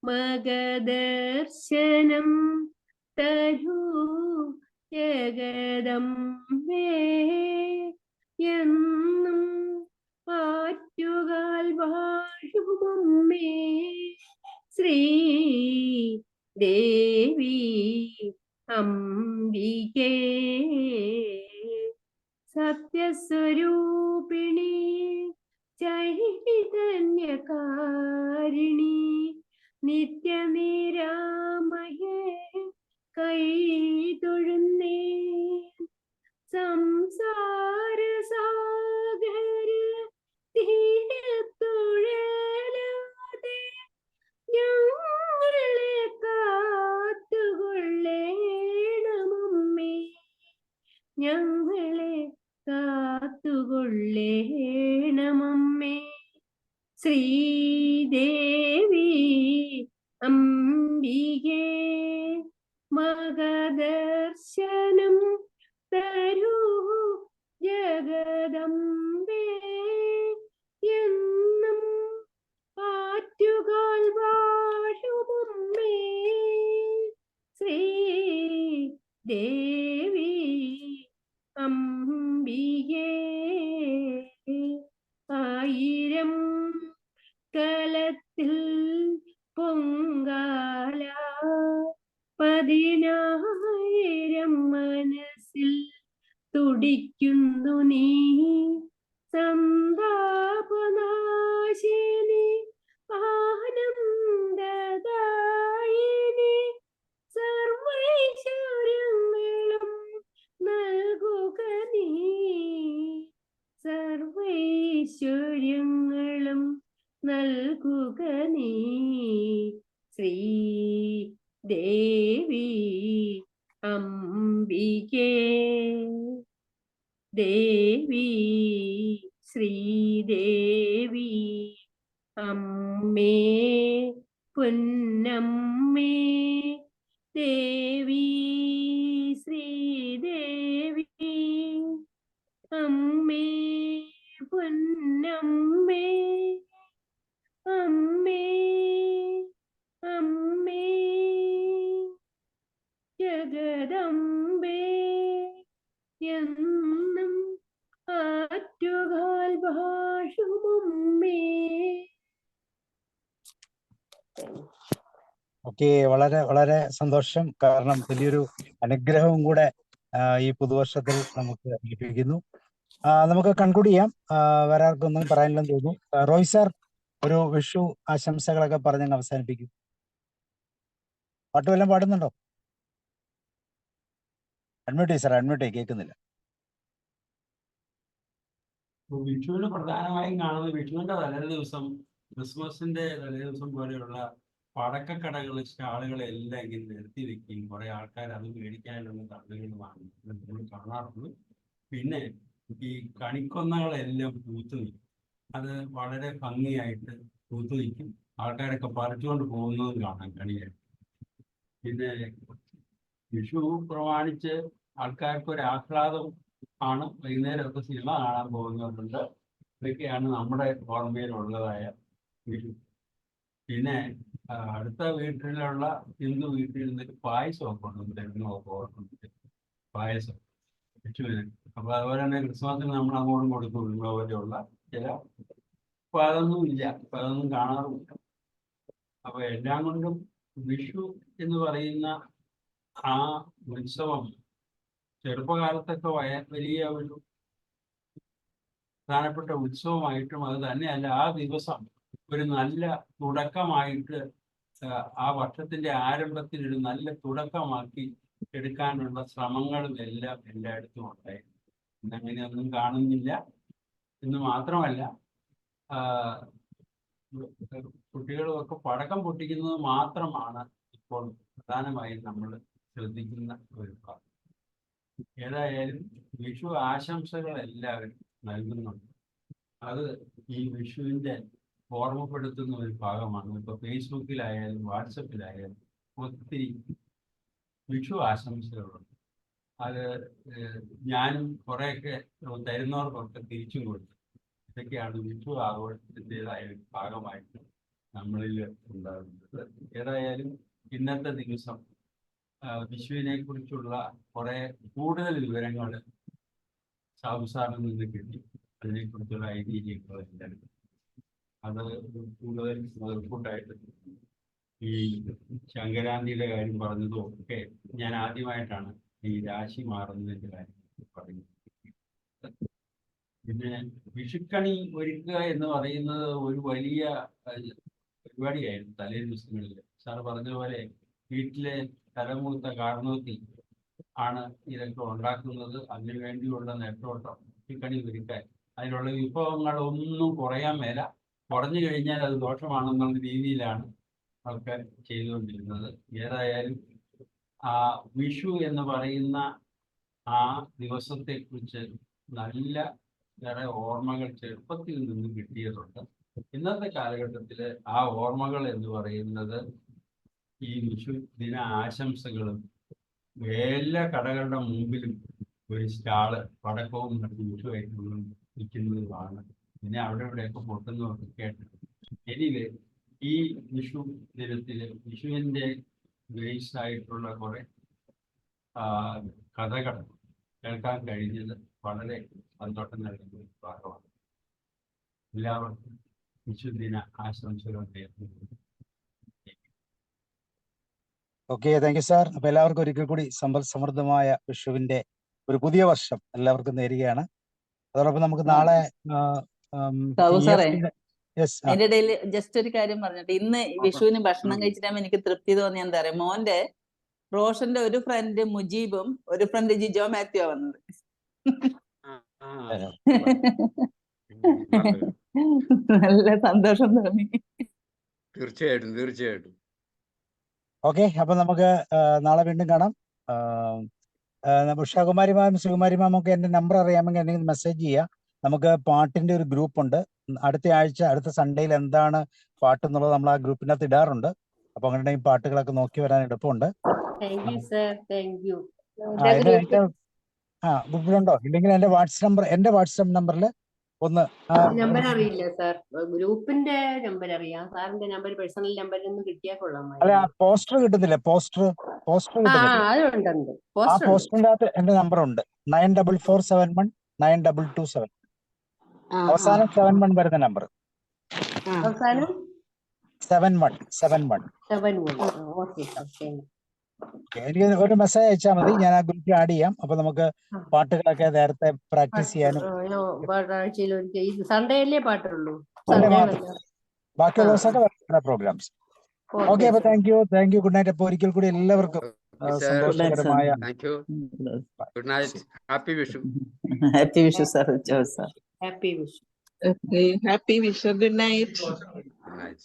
മകദർശനം തരൂ ജഗദംബേ, എന്നും ആറ്റുകാൽ വാഴുമമ്മേ ശ്രീ ദേവി അംബികേ. സത്യസ്വരൂപിണി ചൈതന്യകാരിണി നിത്യനിരാമയേ കൈതൊഴുന്നേ, സംസാര സാഗര തീരത്തുഴലാതെ ഞങ്ങളെ കാത്തുകൊള്ളേണമമ്മേ, ഞങ്ങളെ കാത്തുകൊള്ളേണമമ്മേ ശ്രീദേവി അംബികേ മകദർശനം തരൂ ജഗദംബേ, എന്നും ആറ്റുകാൽ വാഴുമമ്മേ ശ്രീ ദേവി അംബികേ. 1000 കലത്തിൽ പൊങ്കാല, 10,000 മനസ്സിൽ തുടിക്കുന്നു നീ, സന്താപനാശിനി ആനന്ദദായിനി, സർവൈശ്വര്യങ്ങളും നൽകുക നീ, സർവൈശ്വര്യങ്ങളും നൽകുക നീ ശ്രീ ദേവി അംബികേ. ദേവി ശ്രീദേവി അമ്മേ പൊന്നമ്മേ ദേവി ശ്രീദേവി അമ്മേ പൊന്നമ്മേ അമ്മേ അമ്മേ ജഗദംബേ എന്നും ആറ്റുകാൽ ഭാഷുമമ്മേ. ഓക്കെ, വളരെ വളരെ സന്തോഷം. കാരണം വലിയൊരു അനുഗ്രഹവും കൂടെ ഈ പുതുവർഷത്തിൽ നമുക്ക് ലഭിക്കുന്നു. നമുക്ക് കൺക്ലൂഡ് ചെയ്യാം. വേറെ ആർക്കും ഒന്നും പറയാനില്ലെന്ന് തോന്നുന്നു. റോയ് സാർ ഒരു വിഷു ആശംസകളൊക്കെ പറഞ്ഞങ്ങ് അവസാനിപ്പിക്കും. പാട്ട് വല്ലതും പാടുന്നുണ്ടോ? അഡ്മിറ്റ് ചെയ്യ് സാർ, അഡ്മിറ്റ് ചെയ്യ്, കേൾക്കുന്നില്ല. വിഷുവിന് പ്രധാനമായും കാണുന്നത് വിഷുവിന്റെ തലേ ദിവസം, ക്രിസ്മസിന്റെ തലേ ദിവസം പോലെയുള്ള പടക്കക്കടകൾ, സ്റ്റാളുകളെല്ലാം ഇങ്ങനെ നിർത്തി വെക്കുകയും കുറെ ആൾക്കാർ അത് മേടിക്കാനുള്ള തള്ളുകളുമാണ് നമ്മൾ കാണാറുള്ളത്. പിന്നെ ഈ കണിക്കൊന്നകളെല്ലാം പൂത്തു നിൽക്കും. അത് വളരെ ഭംഗിയായിട്ട് പൂത്തു നിൽക്കും. ആൾക്കാരൊക്കെ പറിച്ചുകൊണ്ട് പോകുന്നതും കാണാം കണിയായിട്ട്. പിന്നെ വിഷു പ്രമാണിച്ച് ആൾക്കാർക്ക് ഒരു ആഹ്ലാദം ആണ്. വൈകുന്നേരമൊക്കെ സിനിമ കാണാൻ പോകുന്നവരുണ്ട്. ഇതൊക്കെയാണ് നമ്മുടെ ഓർമ്മയിലുള്ളതായ വിഷു. പിന്നെ അടുത്ത വീട്ടിലുള്ള ഹിന്ദു വീട്ടിൽ നിന്നൊരു പായസമൊക്കെ കൊണ്ടുവന്ന് തരുന്നതൊക്കെ ഓർക്കുന്നുണ്ട്. പായസം വിഷുവിന്. അപ്പൊ അതുപോലെ തന്നെ ക്രിസ്മസിന് നമ്മൾ അങ്ങോട്ടും കൊടുക്കും പോലെയുള്ള ചില. അപ്പൊ അതൊന്നും ഇല്ല, അപ്പൊ അതൊന്നും കാണാറുമില്ല. അപ്പൊ എല്ലാം കൊണ്ടും വിഷു എന്ന് പറയുന്ന ആ ഉത്സവം ചെറുപ്പകാലത്തൊക്കെ വലിയ ഒരു പ്രധാനപ്പെട്ട ഉത്സവമായിട്ടും, അത് തന്നെയല്ല ആ ദിവസം ഒരു നല്ല തുടക്കമായിട്ട്, ആ വർഷത്തിന്റെ ആരംഭത്തിൽ ഒരു നല്ല തുടക്കമാക്കി എടുക്കാനുള്ള ശ്രമങ്ങളും എല്ലാം എല്ലായിടത്തും ഉണ്ടായിരുന്നു. ഇന്നങ്ങനെയൊന്നും കാണുന്നില്ല എന്ന് മാത്രമല്ല, കുട്ടികളുമൊക്കെ പടക്കം പൊട്ടിക്കുന്നത് മാത്രമാണ് ഇപ്പോൾ പ്രധാനമായും നമ്മൾ ശ്രദ്ധിക്കുന്ന ഒരു ഭാഗം. ഏതായാലും വിഷു ആശംസകൾ എല്ലാവരും നൽകുന്നുണ്ട്. അത് ഈ വിഷുവിന്റെ ഓർമ്മപ്പെടുത്തുന്ന ഒരു ഭാഗമാണ്. ഇപ്പൊ ഫേസ്ബുക്കിലായാലും വാട്സപ്പിലായാലും ഒത്തിരി വിഷു ആശംസകളുണ്ട്. അത് ഞാനും കുറെയൊക്കെ തരുന്നവർക്കൊക്കെ തിരിച്ചും കൊടുത്തു. ഇതൊക്കെയാണ് വിഷു ആഘോഷത്തിൻ്റെതായ ഒരു ഭാഗമായിട്ട് നമ്മളിൽ ഉണ്ടാകുന്നത്. ഏതായാലും ഇന്നത്തെ ദിവസം വിഷുവിനെ കുറിച്ചുള്ള കുറെ കൂടുതൽ വിവരങ്ങൾ സാബു സാറിൽ നിന്ന് കിട്ടി. അതിനെക്കുറിച്ചുള്ള ഐതിഹ്യങ്ങളെല്ലാം അത് കൂടുതൽ മുതൽക്കൂട്ടായിട്ട് ഈ ശങ്കരാന്തിയുടെ കാര്യം പറഞ്ഞതും ഒക്കെ ഞാൻ ആദ്യമായിട്ടാണ് ഈ രാശി മാറുന്നതിന്റെ കാര്യം പറയുന്നത്. പിന്നെ വിഷുക്കണി ഒരുക്കുക എന്ന് പറയുന്നത് ഒരു വലിയ പരിപാടിയായിരുന്നു തലേ ദിവസങ്ങളിൽ. സാർ പറഞ്ഞതുപോലെ വീട്ടിലെ തലമൂത്ത കാരണവത്തി ആണ് ഇതൊക്കെ ഉണ്ടാക്കുന്നത്. അതിനു വേണ്ടിയുള്ള നെട്ടോട്ടം വിഷുക്കണി ഒരുക്കാൻ, അതിനുള്ള വിഭവങ്ങളൊന്നും കുറയാൻ മേല. കുറഞ്ഞു കഴിഞ്ഞാൽ അത് ദോഷമാണെന്നുള്ള രീതിയിലാണ് ഒക്കെ ചെയ്തുകൊണ്ടിരുന്നത്. ഏതായാലും ആ വിഷു എന്ന് പറയുന്ന ആ ദിവസത്തെക്കുറിച്ച് നല്ല വേറെ ഓർമ്മകൾ ചെറുപ്പത്തിൽ നിന്ന് കിട്ടിയതുണ്ട്. ഇന്നത്തെ കാലഘട്ടത്തിൽ ആ ഓർമ്മകൾ എന്ന് പറയുന്നത് ഈ വിഷു ദിന ആശംസകളും എല്ലാ കടകളുടെ മുമ്പിലും ഒരു സ്റ്റാള് പടക്കവും വിഷുവായിട്ട് നിൽക്കുന്നതുമാണ്. പിന്നെ അവിടെ ഇവിടെയൊക്കെ പൊട്ടുന്നതൊക്കെ കേട്ടിട്ടുണ്ട്. എനിവേ, ഈ വിഷു ദിനത്തില് വിഷുവിന്റെ ബേസ് ആയിട്ടുള്ള കുറെ കഥകൾ കേൾക്കാൻ കഴിഞ്ഞത് വളരെ സന്തോഷം നൽകുന്ന ഒരു ഭാഗമാണ്. എല്ലാവർക്കും വിഷുദിന ആശംസകൾ നേരുന്നു. Okay, thank you sir. അപ്പൊ എല്ലാവർക്കും ഒരിക്കൽ കൂടി സമൃദ്ധമായ വിഷുവിന്റെ ഒരു പുതിയ വർഷം എല്ലാവർക്കും നേരുകയാണ്. അതോടൊപ്പം നമുക്ക് നാളെ സാറേ, യെസ്, അതിന്റെ ഇടയിൽ ജസ്റ്റ് ഒരു കാര്യം പറഞ്ഞിട്ട്, ഇന്ന് വിഷുവിന് ഭക്ഷണം കഴിച്ചിട്ടാകുമ്പോൾ എനിക്ക് തൃപ്തി തോന്നിയ എന്താ പറയാ, മോന്റെ റോഷന്റെ ഒരു ഫ്രണ്ട് മുജീബും ഒരു ഫ്രണ്ട് ജിജോ മാത്യു വന്നത്. നല്ല സന്തോഷം തോന്നി. തീർച്ചയായിട്ടും തീർച്ചയായിട്ടും. ഓക്കെ, അപ്പൊ നമുക്ക് നാളെ വീണ്ടും കാണാം. ഉഷാകുമാരി മാം, സുകുമാരി മാം ഒക്കെ എന്റെ നമ്പർ അറിയാമെങ്കിൽ എന്തെങ്കിലും മെസ്സേജ് ചെയ്യുക. നമുക്ക് പാട്ടിന്റെ ഒരു ഗ്രൂപ്പ് ഉണ്ട്. അടുത്ത ആഴ്ച അടുത്ത സൺഡേയിൽ എന്താണ് പാട്ട് എന്നുള്ളത് നമ്മൾ ആ ഗ്രൂപ്പിനകത്ത് ഇടാറുണ്ട്. അപ്പൊ അങ്ങനെ പാട്ടുകളൊക്കെ നോക്കി വരാൻ എളുപ്പമുണ്ട്. Thank you sir, thank you. ഗ്രൂപ്പിലുണ്ടോ? ഇല്ലെങ്കിൽ എന്റെ വാട്സ്ആപ്പ് നമ്പറിൽ ഒന്ന് നമ്പർ അറിയില്ല സാർ, ഗ്രൂപ്പിന്റെ നമ്പർ അറിയാം. സാറിന്റെ നമ്പർ, പേഴ്സണൽ നമ്പർ ഒന്നും കിട്ടിയാൽ കൊള്ളാം. അല്ല, പോസ്റ്റർ കിട്ടുന്നില്ല, പോസ്റ്റർ കിട്ടുന്നില്ല. അതുണ്ട്, ആ പോസ്റ്ററിന്റെ അകത്ത് എന്റെ നമ്പർ ഉണ്ട്, 9447 9227. അവസാനം 71 വരുന്ന നമ്പർ. അവസാനം 71. Okay sir. എനിക്ക് ഒരു മെസ്സേജ് അയച്ചാൽ മതി, ഞാൻ ആ ഗ്രൂപ്പിൽ ആഡ് ചെയ്യാം. അപ്പൊ നമുക്ക് പാട്ടുകളൊക്കെ നേരത്തെ പ്രാക്ടീസ് ചെയ്യാനും. സൺഡേ അല്ലേ പാട്ടുള്ളൂ, ബാക്കി ദിവസമൊക്കെ പ്രോഗ്രാംസ്. ഓക്കെ, അപ്പൊ താങ്ക് യു. Good night. അപ്പൊ ഒരിക്കൽ കൂടി എല്ലാവർക്കും സന്തോഷകരമായ good night. Happy Vishu. Happy Vishu sir. Happy Vishu. Happy Vishu. Good night. Good night.